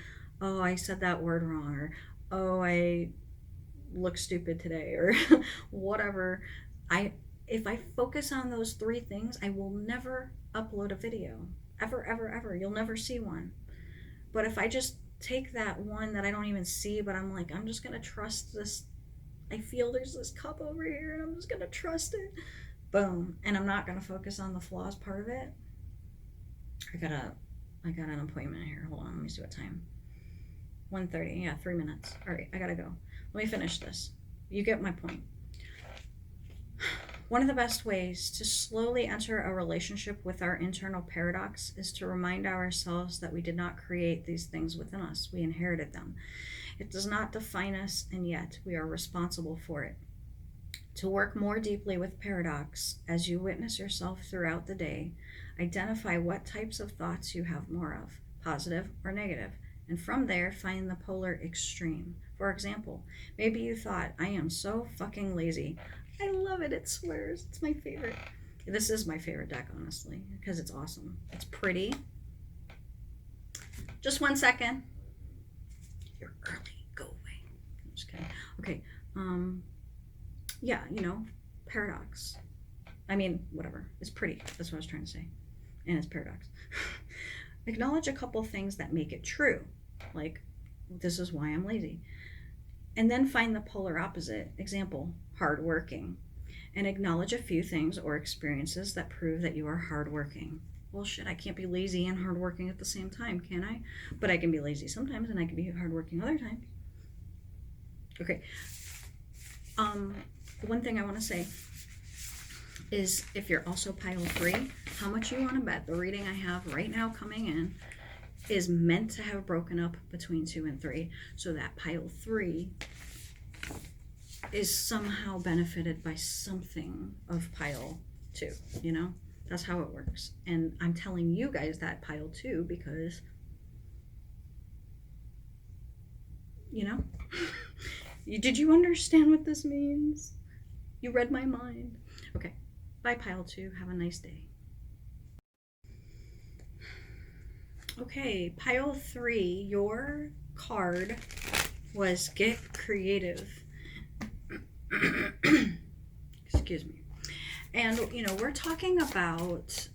oh, I said that word wrong, or oh, I look stupid today, or whatever. If I focus on those 3 things, I will never upload a video. Ever, ever, ever. You'll never see one. But if I just take that one that I don't even see, but I'm like, I'm just going to trust this. I feel there's this cup over here and I'm just going to trust it. Boom. And I'm not going to focus on the flaws part of it. I got an appointment here. Hold on. Let me see what time. 1:30. Yeah, 3 minutes. All right. I got to go. Let me finish this. You get my point. One of the best ways to slowly enter a relationship with our internal paradox is to remind ourselves that we did not create these things within us. We inherited them. It does not define us, and yet we are responsible for it. To work more deeply with paradox, as you witness yourself throughout the day, identify what types of thoughts you have more of, positive or negative, and from there find the polar extreme. For example, maybe you thought, I am so fucking lazy. I love it. It swears. It's my favorite. This is my favorite deck, honestly, because it's awesome. It's pretty. Just 1 second. You're early. Go away. I'm just kidding. Okay. Yeah, paradox. I mean, whatever. It's pretty. That's what I was trying to say. And it's paradox. Acknowledge a couple things that make it true. Like, this is why I'm lazy. And then find the polar opposite. Example, hardworking. And acknowledge a few things or experiences that prove that you are hardworking. Well, shit, I can't be lazy and hardworking at the same time, can I? But I can be lazy sometimes and I can be hardworking other times. Okay. One thing I want to say is, if you're also pile 3, how much you want to bet the reading I have right now coming in is meant to have broken up between 2 and 3, so that pile 3 is somehow benefited by something of pile 2, That's how it works. And I'm telling you guys that pile 2 because, you know, did you understand what this means? You read my mind. Okay, bye pile 2. Have a nice day. Okay, pile 3, your card was Get Creative. Excuse me. And, we're talking about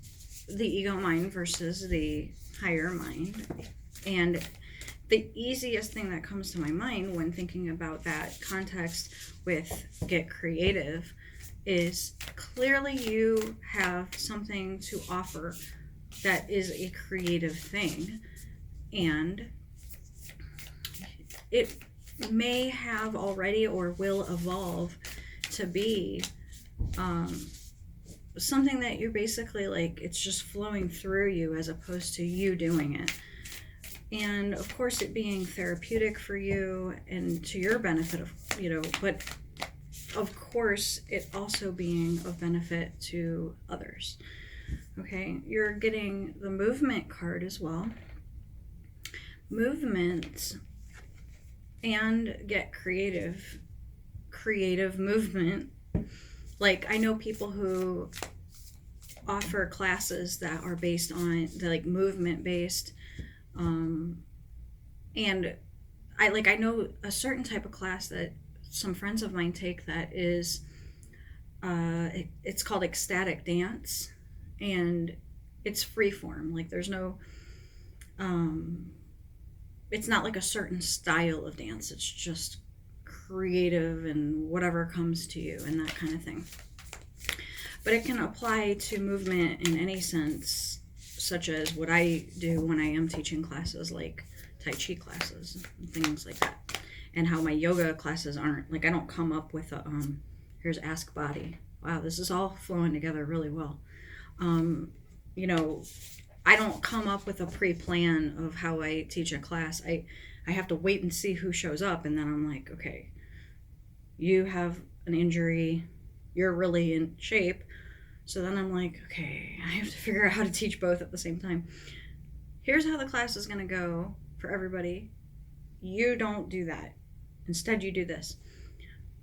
the ego mind versus the higher mind. And the easiest thing that comes to my mind when thinking about that context with Get Creative is clearly you have something to offer that is a creative thing. And it may have already or will evolve to be something that you're basically like, it's just flowing through you as opposed to you doing it. And of course it being therapeutic for you and to your benefit, but of course it also being of benefit to others. Okay, you're getting the movement card as well. Movement and Get Creative. Creative movement. Like, I know people who offer classes that are based on like movement based, and I know a certain type of class that some friends of mine take that is it's called ecstatic dance, and it's free form. Like, there's no it's not like a certain style of dance. It's just creative and whatever comes to you and that kind of thing. But it can apply to movement in any sense, such as what I do when I am teaching classes like Tai Chi classes and things like that. And how my yoga classes aren't, like, I don't come up with a, here's Ask Body. Wow, this is all flowing together really well. I don't come up with a pre-plan of how I teach a class. I have to wait and see who shows up, and then I'm like, okay, you have an injury, you're really in shape. So then I'm like, okay, I have to figure out how to teach both at the same time. Here's how the class is going to go for everybody. You don't do that. Instead, you do this.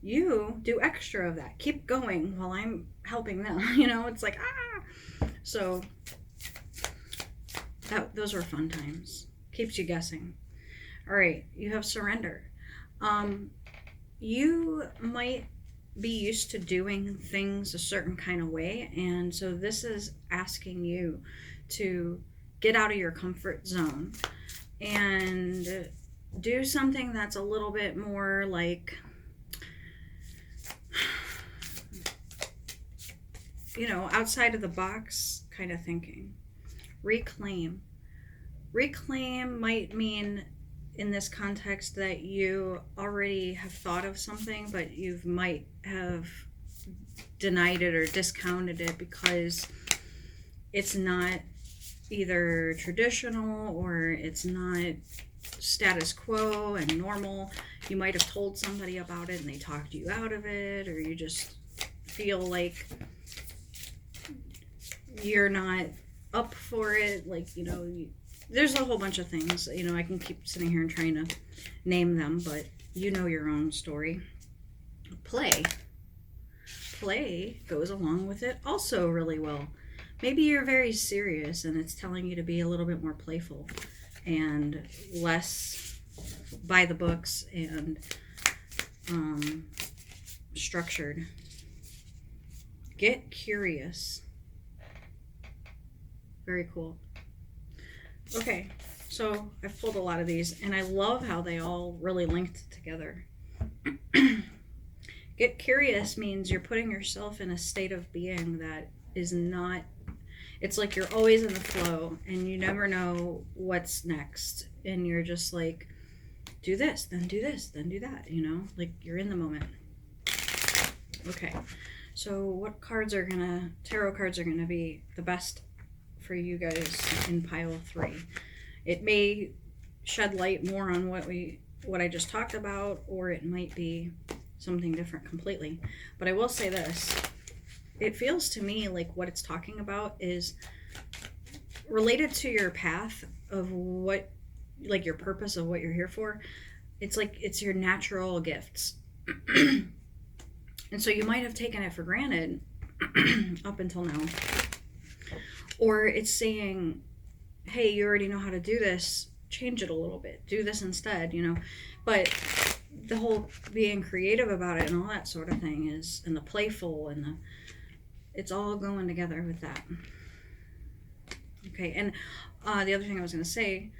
You do extra of that. Keep going while I'm helping them. It's like, So those are fun times. Keeps you guessing. All right, you have surrender. You might be used to doing things a certain kind of way, and so this is asking you to get out of your comfort zone and do something that's a little bit more like, outside of the box kind of thinking. Reclaim might mean in this context that you already have thought of something, but you might have denied it or discounted it because it's not either traditional or it's not status quo and normal. You might have told somebody about it and they talked you out of it, or you just feel like you're not up for it. Like, there's a whole bunch of things. I can keep sitting here and trying to name them, but your own story. Play goes along with it also really well. Maybe you're very serious and it's telling you to be a little bit more playful and less by the books and structured. Get curious. Very cool. Okay, so I've pulled a lot of these, and I love how they all really linked together. Get curious means you're putting yourself in a state of being that is not, it's like you're always in the flow, and you never know what's next, and you're just like, do this, then do this, then do that, like you're in the moment. Okay, so what tarot cards are gonna be the best for you guys in pile 3. It may shed light more on what I just talked about, or it might be something different completely. But I will say this. it feels to me like what it's talking about is related to your path of what, like your purpose of what you're here for. It's like it's your natural gifts. And so you might have taken it for granted up until now. Or it's saying, hey, you already know how to do this, change it a little bit, do this instead, you know. But the whole being creative about it and all that sort of thing is, and the playful and it's all going together with that. Okay, and the other thing I was going to say,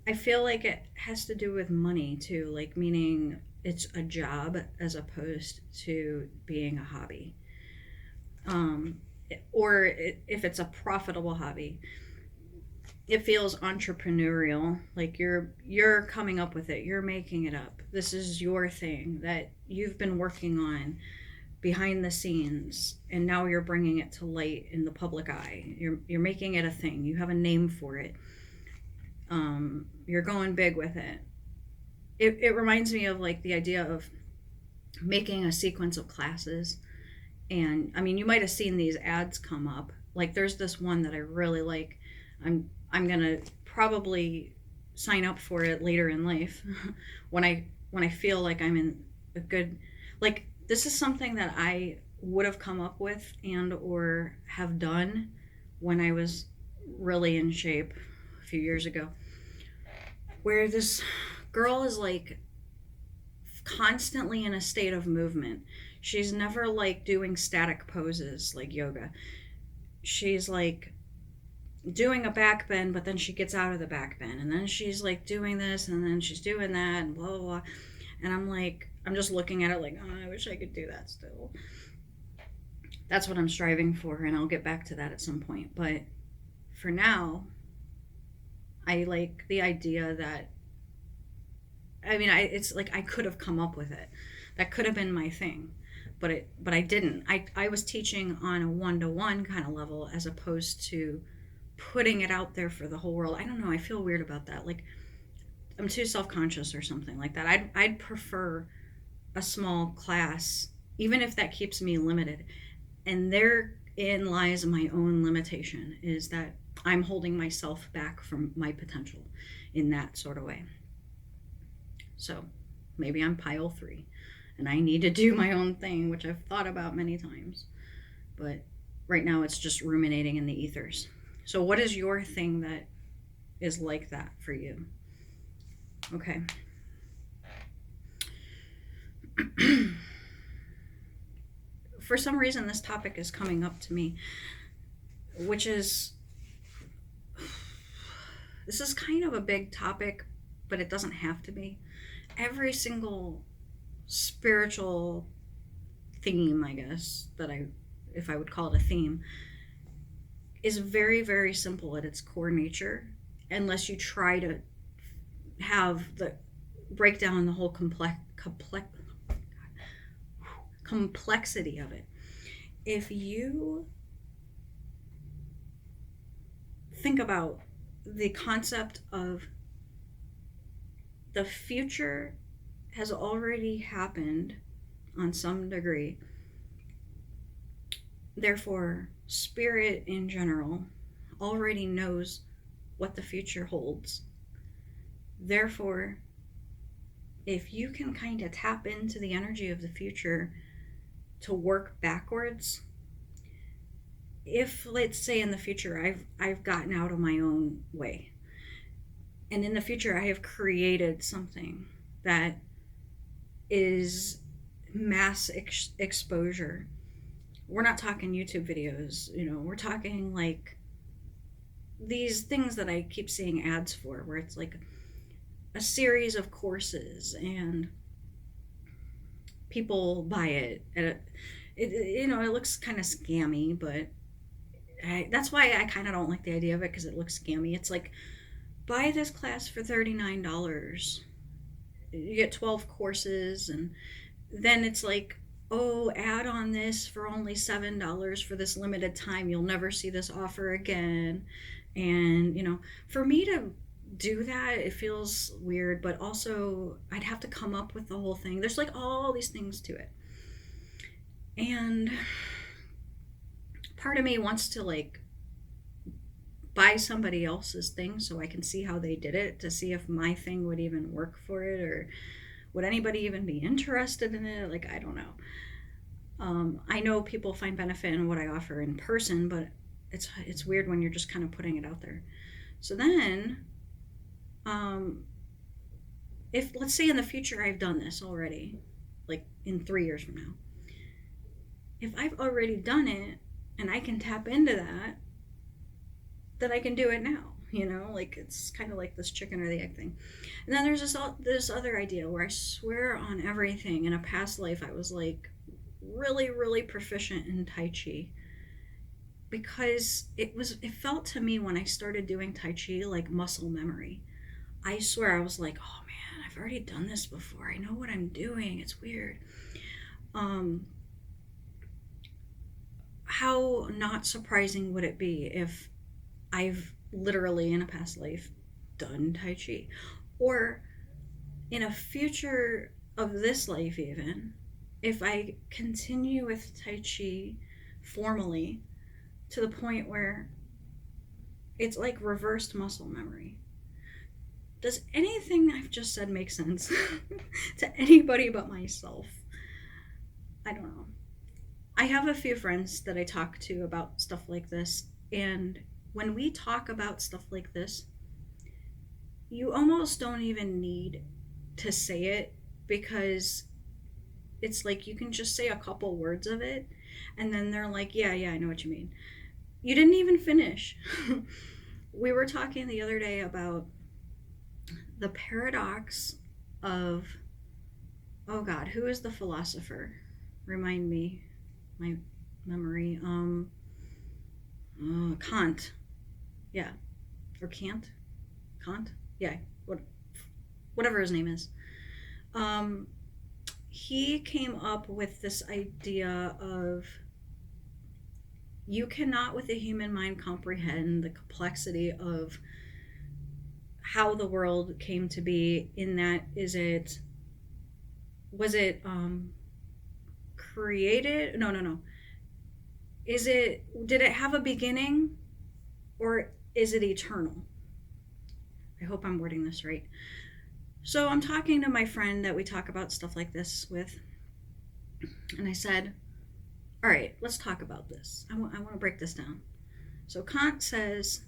I feel like it has to do with money too, like meaning it's a job as opposed to being a hobby. Um, or if it's a profitable hobby, it feels entrepreneurial, like you're coming up with it, you're making it up. This is your thing that you've been working on behind the scenes, and now you're bringing it to light in the public eye. You're making it a thing. You have a name for it. You're going big with it. It reminds me of like the idea of making a sequence of classes. And I mean, you might have seen these ads come up. Like there's this one that I really like. I'm gonna probably sign up for it later in life when I feel like I'm in a good, like this is something that I would have come up with and or have done when I was really in shape a few years ago, where this girl is like constantly in a state of movement. She's never like doing static poses like yoga. She's like doing a back bend, but then she gets out of the back bend, and then she's like doing this, and then she's doing that, and blah blah blah. And I'm like, I'm just looking at it like, oh, I wish I could do that still. That's what I'm striving for, and I'll get back to that at some point. But for now, I like the idea that, I mean, it's like I could have come up with it. That could have been my thing, but I didn't. I was teaching on a one-to-one kind of level as opposed to putting it out there for the whole world. I don't know. I feel weird about that. Like I'm too self-conscious or something like that. I'd prefer a small class, even if that keeps me limited. And therein lies my own limitation, is that I'm holding myself back from my potential in that sort of way. So maybe I'm pile 3 and I need to do my own thing, which I've thought about many times. But right now it's just ruminating in the ethers. So what is your thing that is like that for you? Okay. For some reason, this topic is coming up to me, which is, this is kind of a big topic, but it doesn't have to be. Every single spiritual theme, I guess, if I would call it a theme, is very, very simple at its core nature, unless you try to have break down the whole complexity of it. If you think about the concept of the future has already happened on some degree, therefore spirit in general already knows what the future holds. Therefore, if you can kind of tap into the energy of the future to work backwards, if let's say in the future I've gotten out of my own way, and in the future I have created something that is mass exposure. We're not talking YouTube videos, we're talking like these things that I keep seeing ads for, where it's like a series of courses and people buy it, and it looks kind of scammy, but that's why I kind of don't like the idea of it, because it looks scammy. It's like, buy this class for $39, you get 12 courses, and then it's like, oh, add on this for only $7 for this limited time, you'll never see this offer again. And for me to do that, it feels weird, but also I'd have to come up with the whole thing. There's like all these things to it, and part of me wants to like buy somebody else's thing so I can see how they did it, to see if my thing would even work for it, or would anybody even be interested in it. Like, I don't know. I know people find benefit in what I offer in person, but it's weird when you're just kind of putting it out there. So then, if let's say in the future I've done this already, like in 3 years from now, if I've already done it and I can tap into that, then I can do it now. Like, it's kind of like this chicken or the egg thing. And then there's this other idea where I swear on everything in a past life I was like really, really proficient in Tai Chi, because it felt to me when I started doing Tai Chi like muscle memory. I swear I was like, oh man, I've already done this before. I know what I'm doing. It's weird. How not surprising would it be if I've literally in a past life done Tai Chi? Or in a future of this life, even if I continue with Tai Chi formally to the point where it's like reversed muscle memory. Does anything I've just said make sense to anybody but myself? I don't know. I have a few friends that I talk to about stuff like this, and when we talk about stuff like this, you almost don't even need to say it, because it's like you can just say a couple words of it and then they're like, yeah, I know what you mean. You didn't even finish. We were talking the other day about the paradox of, oh God, who is the philosopher? Remind me, my memory. Kant. Yeah. Or Kant? Kant? Yeah. Whatever his name is. He came up with this idea of, you cannot with the human mind comprehend the complexity of how the world came to be, in that was it created? No. Did it have a beginning, or is it eternal? I hope I'm wording this right. So I'm talking to my friend that we talk about stuff like this with, and I said, all right, let's talk about this. I want to break this down. So Kant says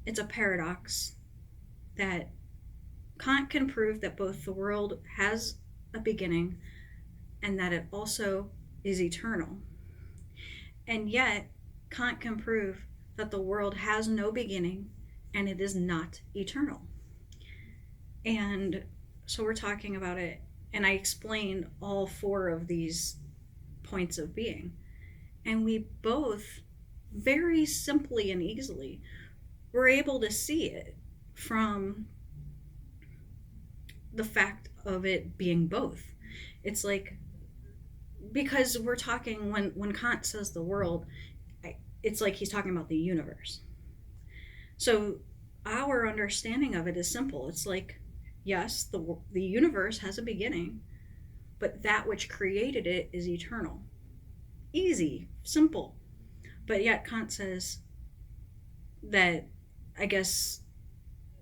it's a paradox, that Kant can prove that both the world has a beginning and that it also is eternal. And yet, Kant can prove that the world has no beginning and it is not eternal. And so we're talking about it, and I explained all four of these points of being. And we both, very simply and easily, were able to see it from the fact of it being both. It's like, because we're talking, when Kant says the world, it's like he's talking about the universe. So our understanding of it is simple. It's like, yes, the universe has a beginning, but that which created it is eternal. Easy, simple. But yet Kant says that, I guess,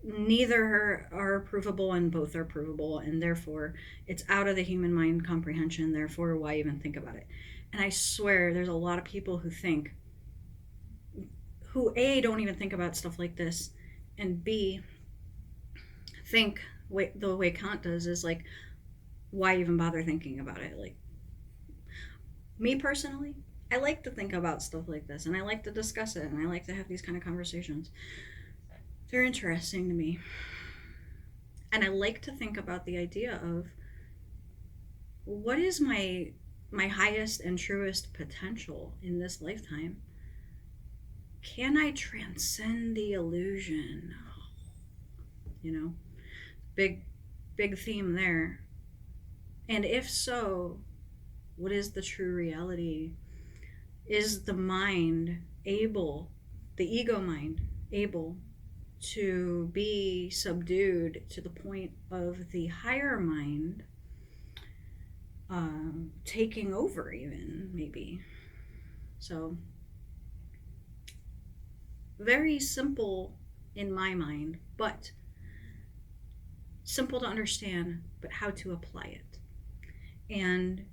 neither are provable and both are provable, and therefore it's out of the human mind comprehension, therefore why even think about it? And I swear there's a lot of people who A, don't even think about stuff like this, and B, think the way Kant does, is like, why even bother thinking about it? Like, me personally, I like to think about stuff like this, and I like to discuss it, and I like to have these kind of conversations. They're interesting to me. And I like to think about the idea of, what is my highest and truest potential in this lifetime? Can I transcend the illusion? Big theme there. And if so, what is the true reality? Is the mind able, the ego mind, able to be subdued to the point of the higher mind taking over, even, maybe? So very simple in my mind, but simple to understand, but how to apply it. And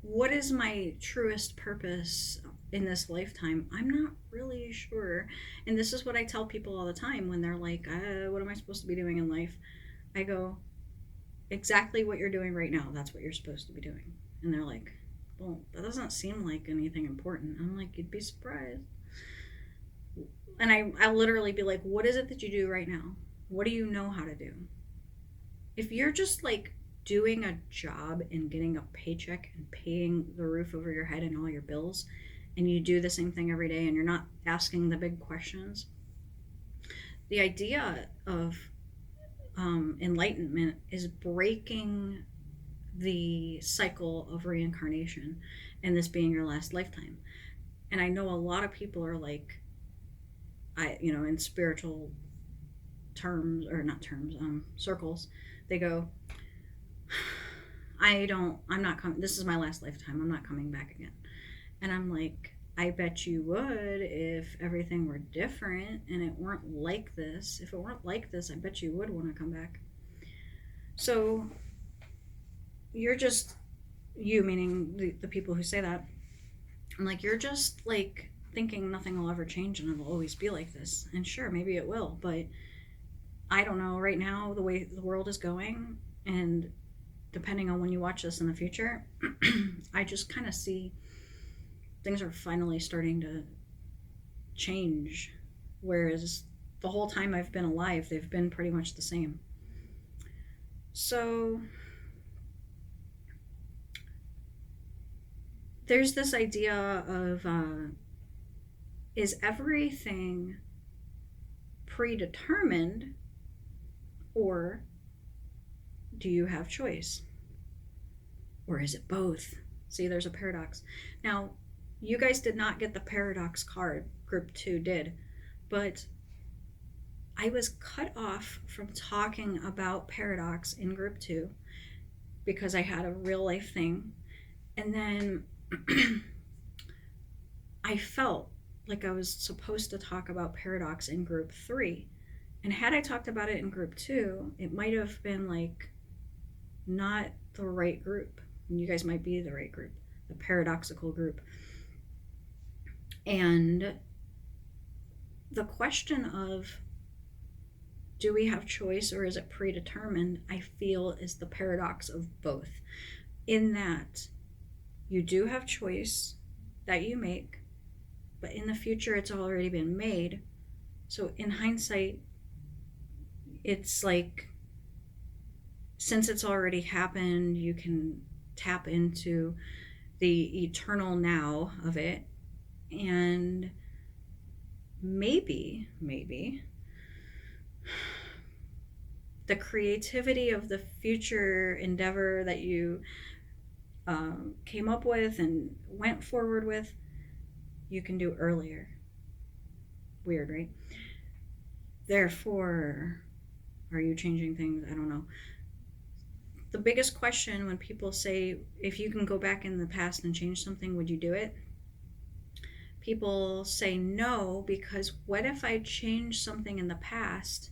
what is my truest purpose in this lifetime? I'm not really sure. And this is what I tell people all the time when they're like, what am I supposed to be doing in life? I go, exactly what you're doing right now. That's what you're supposed to be doing. And they're like, well, that doesn't seem like anything important. I'm like, you'd be surprised. And I'll literally be like, what is it that you do right now? What do you know how to do? If you're just like doing a job and getting a paycheck and paying the roof over your head and all your bills, and you do the same thing every day and you're not asking the big questions, the idea of enlightenment is breaking the cycle of reincarnation and this being your last lifetime. And I know a lot of people are like, in spiritual terms, or not terms, circles, they go, I'm not coming, this is my last lifetime, I'm not coming back again. And I'm like, I bet you would if everything were different and it weren't like this. If it weren't like this, I bet you would want to come back. So you're just, you meaning the people who say that, I'm like, you're just like thinking nothing will ever change and it'll always be like this. And sure, maybe it will, but I don't know right now the way the world is going, and depending on when you watch this in the future, I just kind of see things are finally starting to change, whereas the whole time I've been alive, they've been pretty much the same. So there's this idea of is everything predetermined, or do you have choice? Or is it both? See, there's a paradox. Now, you guys did not get the paradox card, group 2 did, but I was cut off from talking about paradox in group 2 because I had a real life thing. And then I felt like I was supposed to talk about paradox in group 3. And had I talked about it in group 2, it might have been like not the right group. And you guys might be the right group, the paradoxical group. And the question of, do we have choice or is it predetermined, I feel is the paradox of both. In that you do have choice that you make, but in the future it's already been made. So in hindsight, it's like, since it's already happened, you can tap into the eternal now of it, and maybe the creativity of the future endeavor that you came up with and went forward with, you can do earlier. Weird, right? Therefore, are you changing things? I don't know. The biggest question when people say, if you can go back in the past and change something, would you do it? People say no, because what if I change something in the past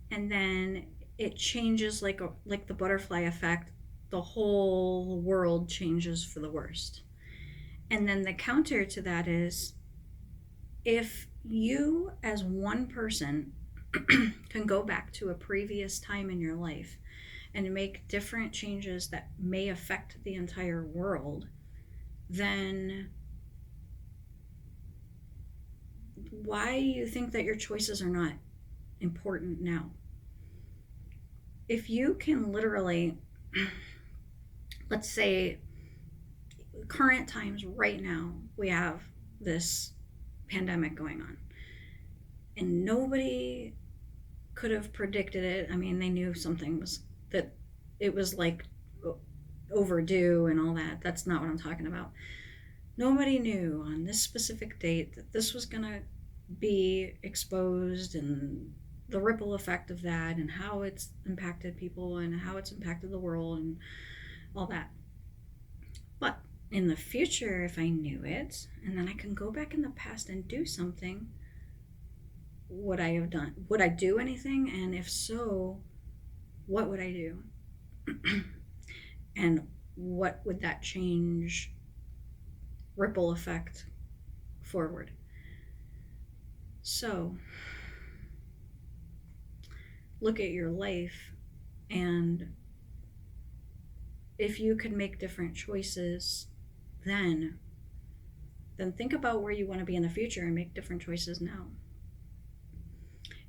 and then it changes like the butterfly effect, the whole world changes for the worst. And then the counter to that is, if you as one person can go back to a previous time in your life and make different changes that may affect the entire world, then why do you think that your choices are not important now? If you can literally, let's say current times right now, we have this pandemic going on and nobody could have predicted it. I mean, they knew something was, that it was like overdue and all that. That's not what I'm talking about. Nobody knew on this specific date that this was going to be exposed, and the ripple effect of that, and how it's impacted people and how it's impacted the world and all that. But in the future, if I knew it, and then I can go back in the past and do something, would I have done? Would I do anything? And if so, what would I do? And what would that change, ripple effect forward? So look at your life, and if you could make different choices then think about where you want to be in the future and make different choices now.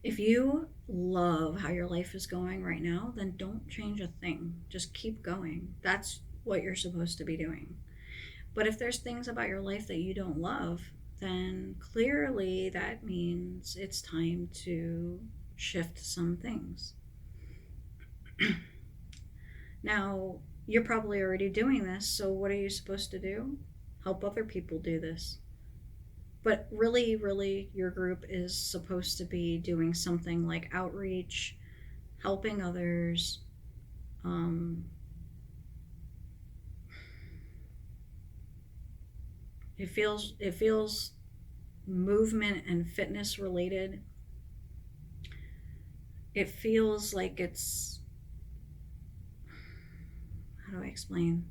If you love how your life is going right now, then don't change a thing. Just keep going. That's what you're supposed to be doing. But if there's things about your life that you don't love, then clearly that means it's time to shift some things. Now, you're probably already doing this, so what are you supposed to do? Help other people do this. But really, your group is supposed to be doing something like outreach, helping others. It feels movement and fitness related. It feels like it's, how do I explain?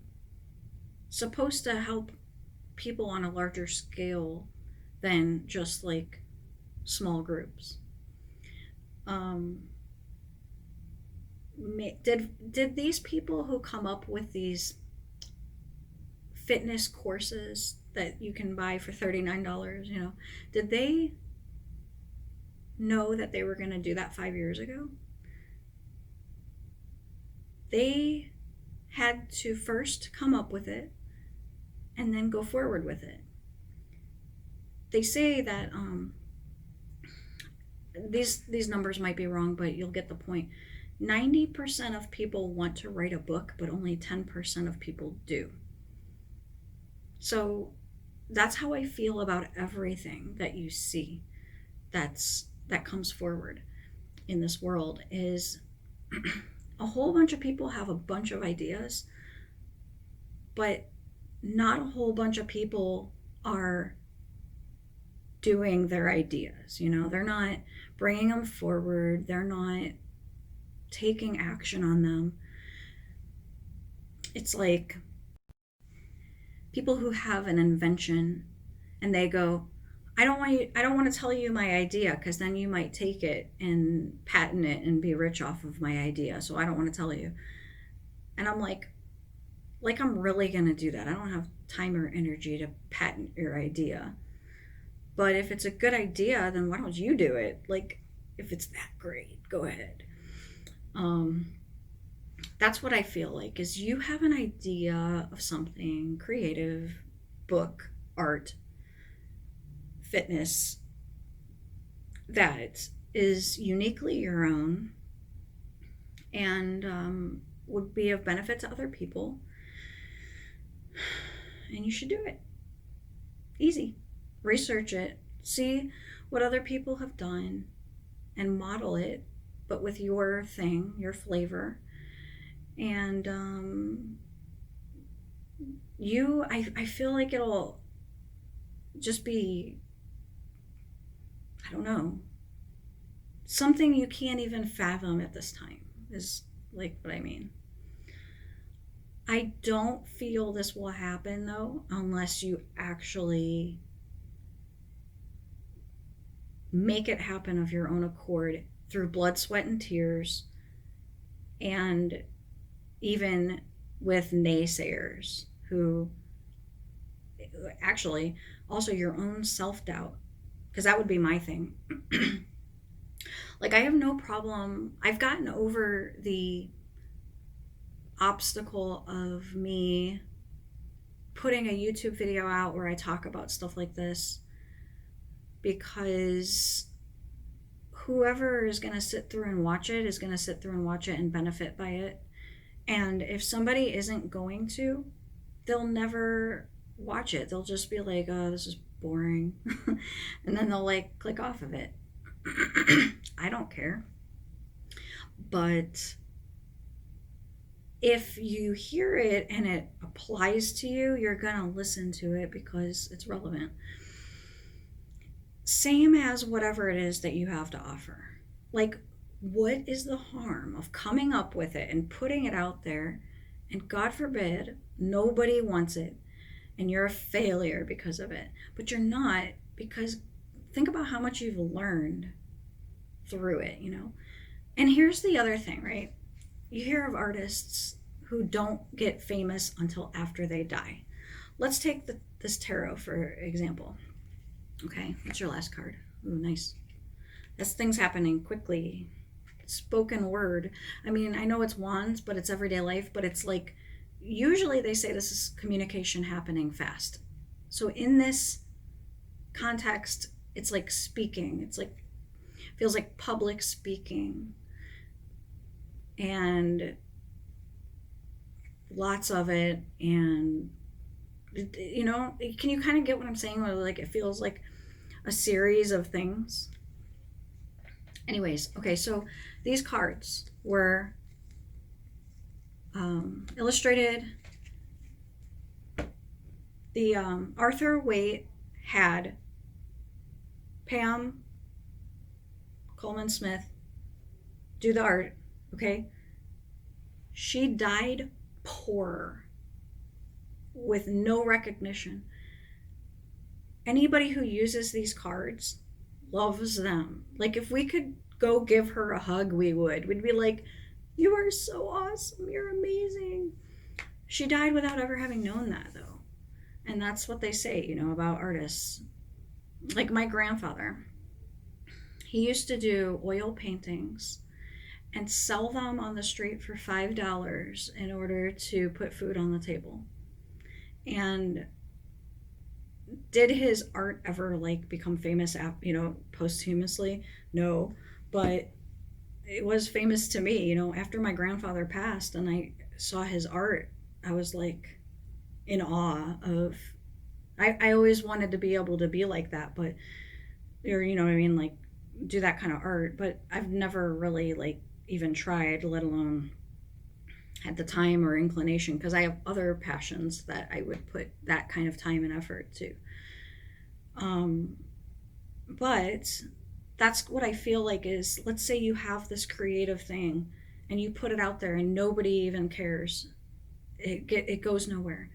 Supposed to help people on a larger scale than just like small groups. Did these people who come up with these fitness courses that you can buy for $39, did they know that they were going to do that 5 years ago? They had to first come up with it and then go forward with it. They say that these numbers might be wrong, but you'll get the point. 90% of people want to write a book, but only 10% of people do. So that's how I feel about everything that you see that comes forward in this world. Is a whole bunch of people have a bunch of ideas, but not a whole bunch of people are doing their ideas. They're not bringing them forward. They're not taking action on them. It's like people who have an invention and they go, I don't want to tell you my idea because then you might take it and patent it and be rich off of my idea. So I don't want to tell you. And I'm like I'm really going to do that. I don't have time or energy to patent your idea. But if it's a good idea, then why don't you do it? Like, if it's that great, go ahead. That's what I feel like, is you have an idea of something creative, book, art, fitness, that is uniquely your own and would be of benefit to other people. And you should do it. Easy. Research it. See what other people have done and model it, but with your thing, your flavor. And I feel like it'll just be, I don't know, something you can't even fathom at this time, is like what I mean. I don't feel this will happen though unless you actually make it happen of your own accord through blood, sweat, and tears, and even with naysayers who actually also your own self-doubt, because that would be my thing. Like, I have no problem. I've gotten over the obstacle of me putting a YouTube video out where I talk about stuff like this, because whoever is going to sit through and watch it is going to sit through and watch it and benefit by it. And if somebody isn't going to, they'll never watch it. They'll just be like, oh, this is boring. And then they'll like click off of it. I don't care. But if you hear it and it applies to you, you're going to listen to it because it's relevant. Same as whatever it is that you have to offer. Like, what is the harm of coming up with it and putting it out there? And God forbid, nobody wants it and you're a failure because of it. But you're not, because think about how much you've learned through it, you know? And here's the other thing, right? You hear of artists who don't get famous until after they die. Let's take this tarot for example. Okay, what's your last card? Ooh, nice. That's things happening quickly. Spoken word. I mean, I know it's wands, but it's everyday life, but it's like, usually they say this is communication happening fast. So in this context, it's like speaking. It's like, feels like public speaking. And lots of it. And, you know, can you kind of get what I'm saying? Like, it feels like a series of things. Anyways, okay, so these cards were illustrated. The Arthur Waite had Pam Coleman Smith do the art, okay? She died poor with no recognition. Anybody who uses these cards loves them. Like, if we could go give her a hug, we would. We'd be like, you are so awesome. You're amazing. She died without ever having known that, though. And that's what they say, you know, about artists. Like my grandfather, he used to do oil paintings and sell them on the street for $5 in order to put food on the table. And did his art ever like become famous, you know, posthumously? No, but it was famous to me, you know. After my grandfather passed and I saw his art, I was like in awe of, I always wanted to be able to be like that, but, or, you know what I mean, like do that kind of art, but I've never really like even tried, let alone had the time or inclination, because I have other passions that I would put that kind of time and effort to. But that's what I feel like is, let's say you have this creative thing and you put it out there and nobody even cares. It goes nowhere.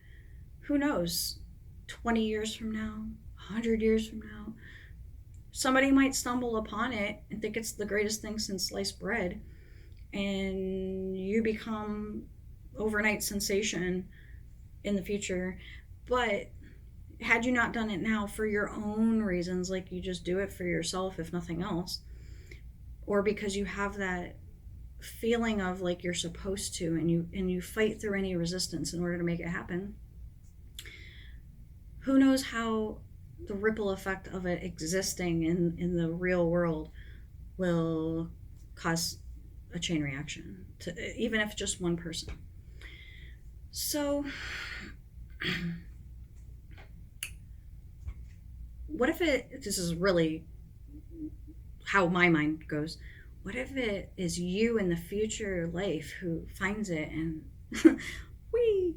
Who knows? 20 years from now, 100 years from now, somebody might stumble upon it and think it's the greatest thing since sliced bread, and you become overnight sensation in the future. But had you not done it now for your own reasons, like you just do it for yourself if nothing else, or because you have that feeling of like you're supposed to, and you fight through any resistance in order to make it happen, who knows how the ripple effect of it existing in the real world will cause a chain reaction to, even if just one person. So what if this is really how my mind goes, what if it is you in the future life who finds it and wee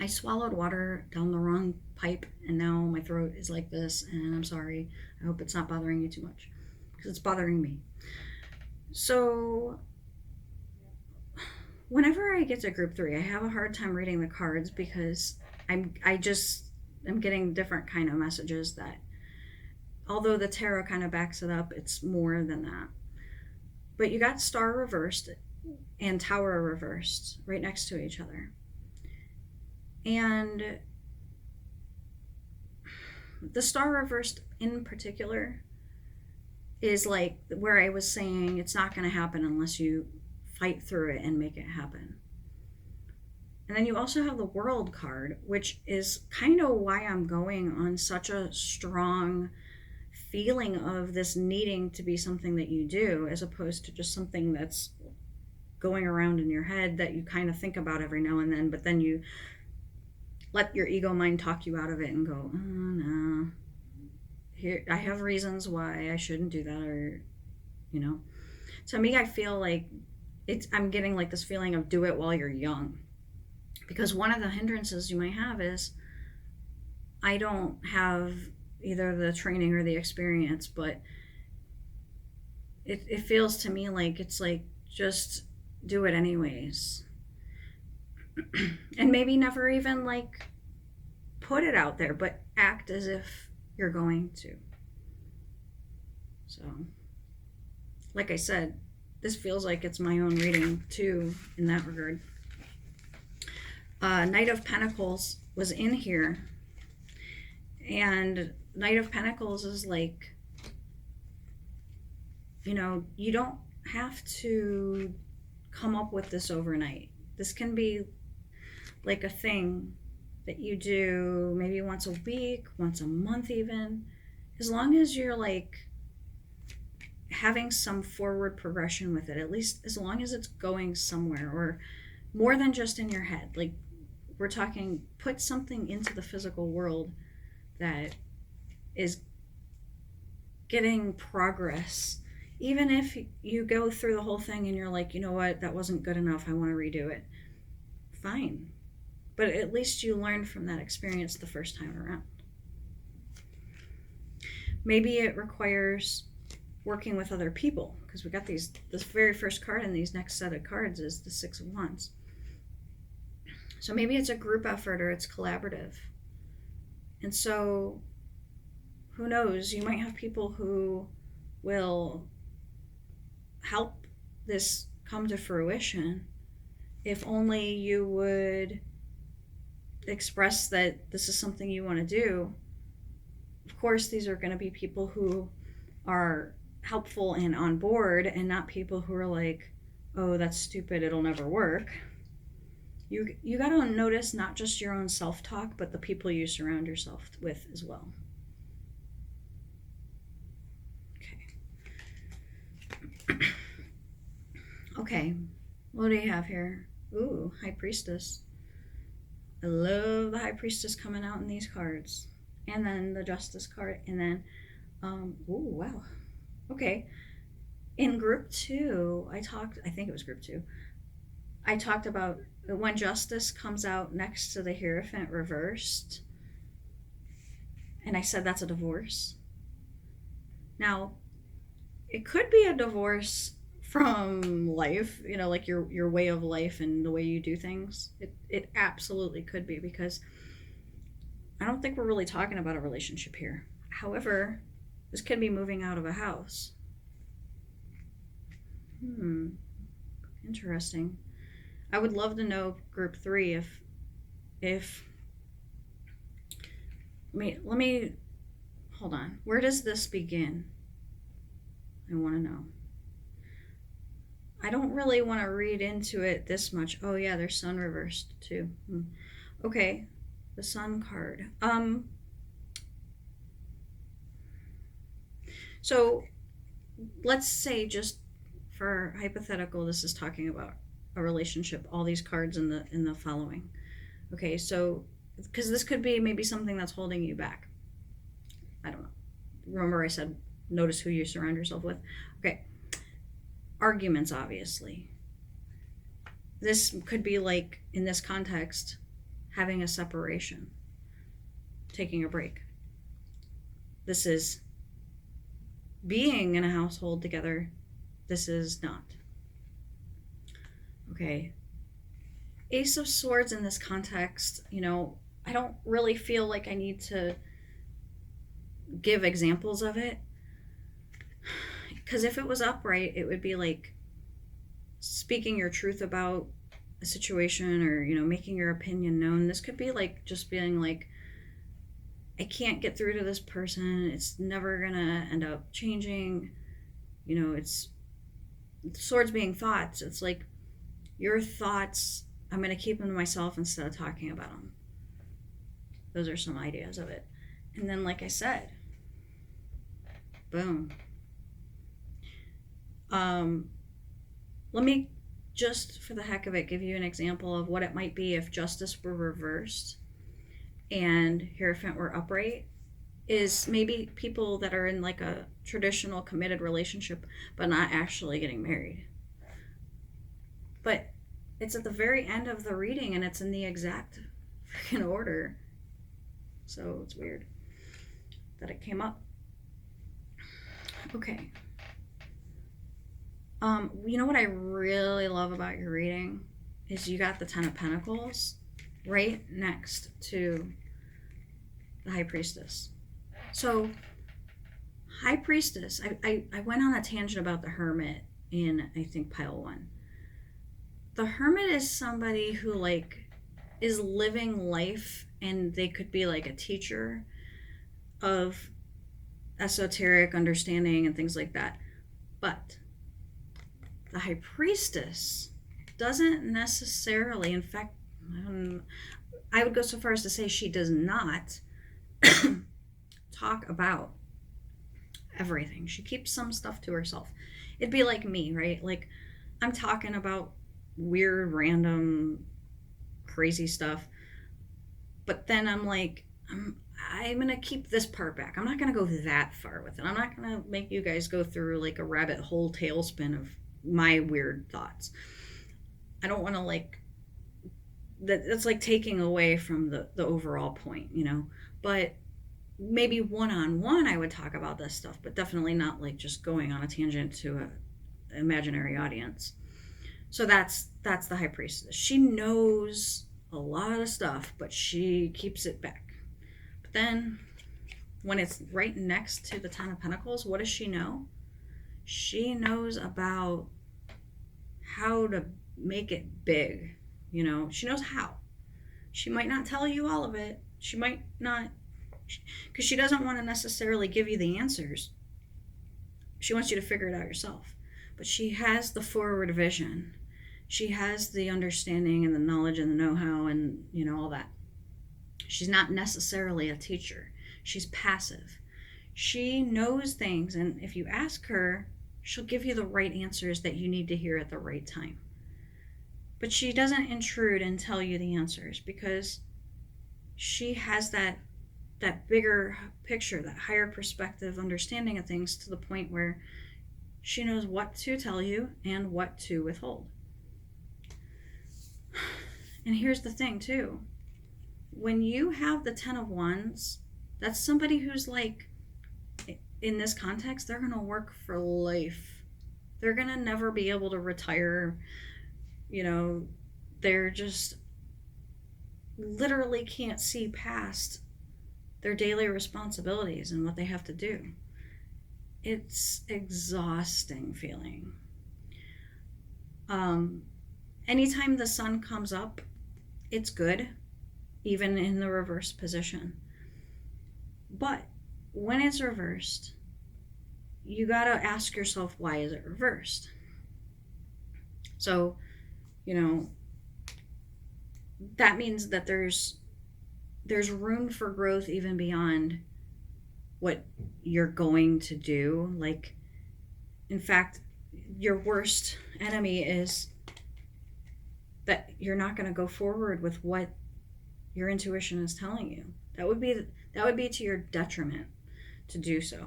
I swallowed water down the wrong pipe and now my throat is like this, and I'm sorry. I hope it's not bothering you too much, because it's bothering me. So whenever I get to group 3, I have a hard time reading the cards because I'm getting different kind of messages that, although the tarot kind of backs it up, it's more than that. But you got Star reversed and Tower reversed right next to each other. And the Star reversed in particular is like where I was saying it's not going to happen unless you fight through it and make it happen. And then you also have the World card, which is kind of why I'm going on such a strong feeling of this needing to be something that you do, as opposed to just something that's going around in your head that you kind of think about every now and then, but then you let your ego mind talk you out of it and go, oh no, here I have reasons why I shouldn't do that, or, you know. To me, I feel like I'm getting like this feeling of do it while you're young, because one of the hindrances you might have is I don't have either the training or the experience, but it feels to me like it's like just do it anyways. And maybe never even like put it out there, but act as if you're going to. So, like I said, this feels like it's my own reading too in that regard. Knight of Pentacles was in here, and Knight of Pentacles is like, you know, you don't have to come up with this overnight. This can be like a thing that you do maybe once a week, once a month even, as long as you're like having some forward progression with it, at least as long as it's going somewhere, or more than just in your head. Like, we're talking, put something into the physical world that is getting progress. Even if you go through the whole thing and you're like, you know what, that wasn't good enough, I want to redo it. Fine. But at least you learned from that experience the first time around. Maybe it requires working with other people, because we got this very first card in these next set of cards is the Six of Wands. So maybe it's a group effort or it's collaborative. And so who knows, you might have people who will help this come to fruition if only you would express that this is something you want to do. Of course, these are going to be people who are helpful and on board, and not people who are like, oh, that's stupid, it'll never work. You got to notice not just your own self-talk, but the people you surround yourself with as well. Okay. Okay, what do you have here? Ooh, High Priestess. I love the High Priestess coming out in these cards. And then the Justice card, and then, ooh, wow. Okay. In group 2, I think it was group 2, I talked about when Justice comes out next to the Hierophant reversed, and I said that's a divorce. Now, it could be a divorce from life, you know, like your way of life and the way you do things. It absolutely could be, because I don't think we're really talking about a relationship here. However, this could be moving out of a house. Interesting. I would love to know, group 3, if let me hold on. Where does this begin? I want to know. I don't really want to read into it this much. Oh yeah, there's Sun reversed too. Okay, the Sun card. So let's say, just for hypothetical, this is talking about a relationship, all these cards in the following. Okay, so because this could be maybe something that's holding you back. I don't know. Remember I said notice who you surround yourself with. Okay. Arguments, obviously. This could be like, in this context, having a separation, taking a break. This is being in a household together. This is not. Okay. Ace of Swords in this context, you know, I don't really feel like I need to give examples of it, because if it was upright, it would be like speaking your truth about a situation, or, you know, making your opinion known. This could be like just being like, I can't get through to this person, it's never gonna end up changing. You know, it's swords being thoughts. It's like your thoughts, I'm gonna keep them to myself instead of talking about them. Those are some ideas of it. And then, like I said, boom. Let me just, for the heck of it, give you an example of what it might be if Justice were reversed and Hierophant were upright. Is maybe people that are in like a traditional committed relationship but not actually getting married. But it's at the very end of the reading and it's in the exact freaking order. So it's weird. that it came up. Okay. You know what I really love about your reading is you got the Ten of Pentacles right next to the High Priestess. So High Priestess, I went on a tangent about the Hermit in, I think, pile 1. The Hermit is somebody who like is living life, and they could be like a teacher of esoteric understanding and things like that. But the High Priestess doesn't necessarily, in fact, I would go so far as to say she does not talk about everything. She keeps some stuff to herself. It'd be like me, right? Like, I'm talking about weird, random, crazy stuff, but then I'm like, I'm gonna keep this part back. I'm not gonna go that far with it. I'm not gonna make you guys go through like a rabbit hole tailspin of my weird thoughts. I don't want to like that's like taking away from the overall point, you know. But maybe one-on-one I would talk about this stuff, but definitely not like just going on a tangent to an imaginary audience. So that's the High Priestess. She knows a lot of stuff, but she keeps it back. But then when it's right next to the Ten of Pentacles, what does she know? She knows about how to make it big. You know, she knows how. She might not tell you all of it. She might not, because she doesn't want to necessarily give you the answers. She wants you to figure it out yourself. But she has the forward vision. She has the understanding and the knowledge and the know-how and, you know, all that. She's not necessarily a teacher. She's passive. She knows things, and if you ask her, she'll give you the right answers that you need to hear at the right time. But she doesn't intrude and tell you the answers because she has that bigger picture, that higher perspective understanding of things to the point where she knows what to tell you and what to withhold. And here's the thing too. When you have the Ten of Wands, that's somebody who's like, in this context, they're going to work for life. They're going to never be able to retire. You know, they're just literally can't see past their daily responsibilities and what they have to do. It's exhausting feeling. Anytime the sun comes up, it's good, even in the reverse position. But when it's reversed, you gotta ask yourself, why is it reversed? So, you know, that means that there's room for growth even beyond what you're going to do. Like, in fact, your worst enemy is that you're not going to go forward with what your intuition is telling you. That would be to your detriment to do so,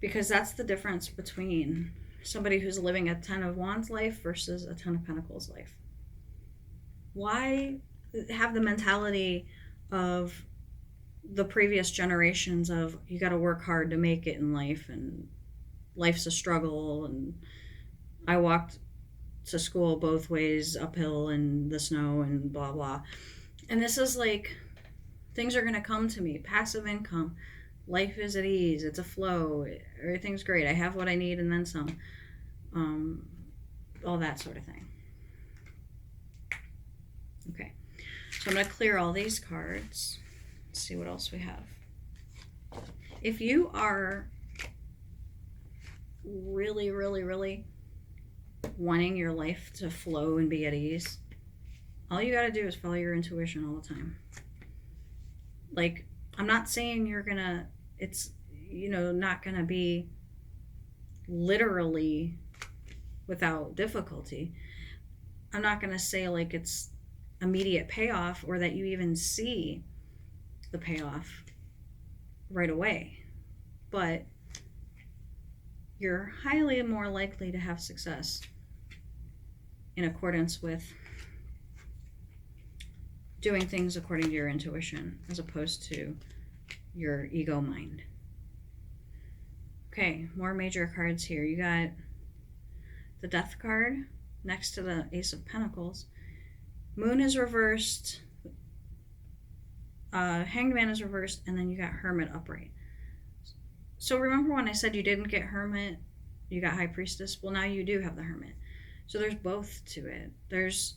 because that's the difference between somebody who's living a Ten of Wands life versus a Ten of Pentacles life. Why have the mentality of the previous generations of you got to work hard to make it in life, and life's a struggle, and I walked to school both ways, uphill in the snow and blah blah. And this is like, things are going to come to me, passive income, life is at ease, it's a flow, everything's great, I have what I need and then some, all that sort of thing. Okay, so I'm going to clear all these cards. Let's see what else we have. If you are really, really, really wanting your life to flow and be at ease, all you got to do is follow your intuition all the time. Like, I'm not saying it's, you know, not gonna be literally without difficulty. I'm not gonna say like it's immediate payoff or that you even see the payoff right away, but you're highly more likely to have success in accordance with doing things according to your intuition, as opposed to your ego mind. Okay, more major cards here. You got the Death card next to the Ace of Pentacles. Moon is reversed. Hanged Man is reversed. And then you got Hermit upright. So remember when I said you didn't get Hermit, you got High Priestess? Well, now you do have the Hermit. So there's both to it. There's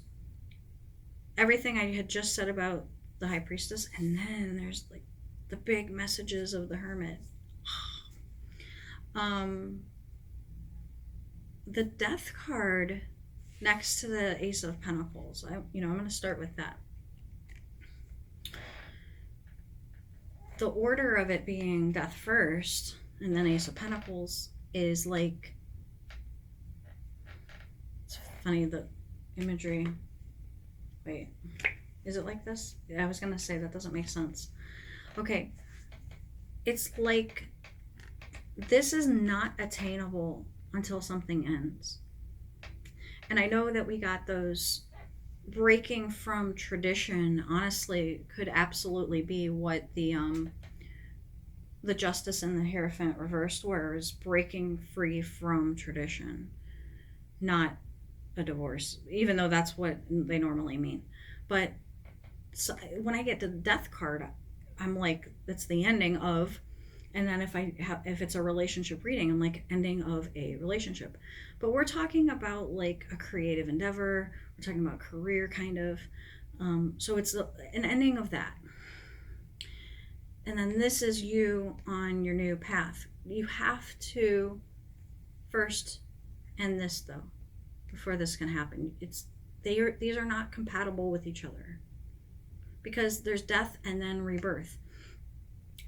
everything I had just said about the High Priestess, and then there's like the big messages of the Hermit. The Death card next to the Ace of Pentacles. I'm going to start with that. The order of it being Death first and then Ace of Pentacles is like, it's funny, the imagery. Wait, is it like this? I was going to say that doesn't make sense. Okay, it's like this is not attainable until something ends. And I know that we got those breaking from tradition, honestly, could absolutely be what the Justice and the Hierophant reversed were, is breaking free from tradition, not a divorce, even though that's what they normally mean. But so when I get to the Death card, I'm like, that's the ending of, and then if it's a relationship reading, I'm like, ending of a relationship. But we're talking about like a creative endeavor, we're talking about career kind of, so it's an ending of that. And then this is you on your new path. You have to first end this though, before this can happen. These are not compatible with each other, because there's death and then rebirth.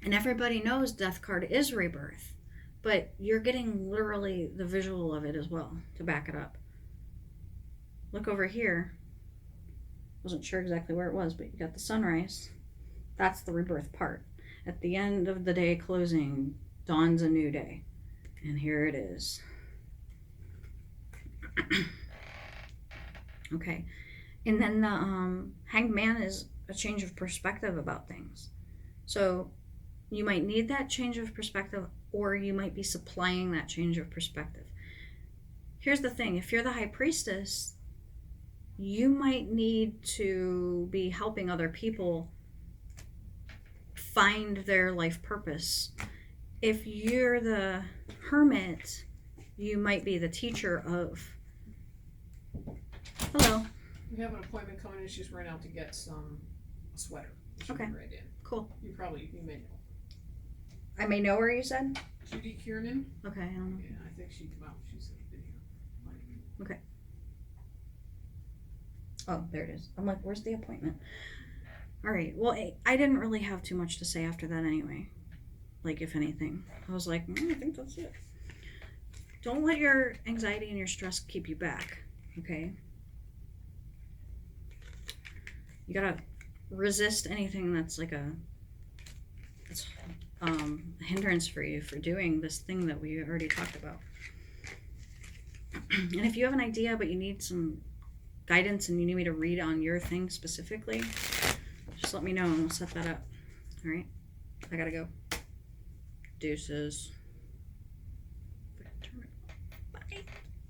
And everybody knows Death card is rebirth, but you're getting literally the visual of it as well to back it up. Look over here. Wasn't sure exactly where it was, but you got the sunrise. That's the rebirth part. At the end of the day closing, dawns a new day. And here it is. Okay. And then the Hanged Man is a change of perspective about things. So you might need that change of perspective, or you might be supplying that change of perspective. Here's the thing. If you're the High Priestess, you might need to be helping other people find their life purpose. If you're the Hermit, you might be the teacher of. Hello. We have an appointment coming in. She's run out to get a sweater. Okay. Right in. Cool. You may know. I may know her, you said? Judy Kiernan. Okay, I don't know. Yeah, I think she's been here. Okay. Oh, there it is. I'm like, where's the appointment? All right. Well, I didn't really have too much to say after that anyway. Like, if anything. I was like, I think that's it. Don't let your anxiety and your stress keep you back, okay? You gotta resist anything that's like a hindrance for you for doing this thing that we already talked about. And if you have an idea but you need some guidance and you need me to read on your thing specifically, just let me know and we'll set that up. All right, I gotta go. Deuces.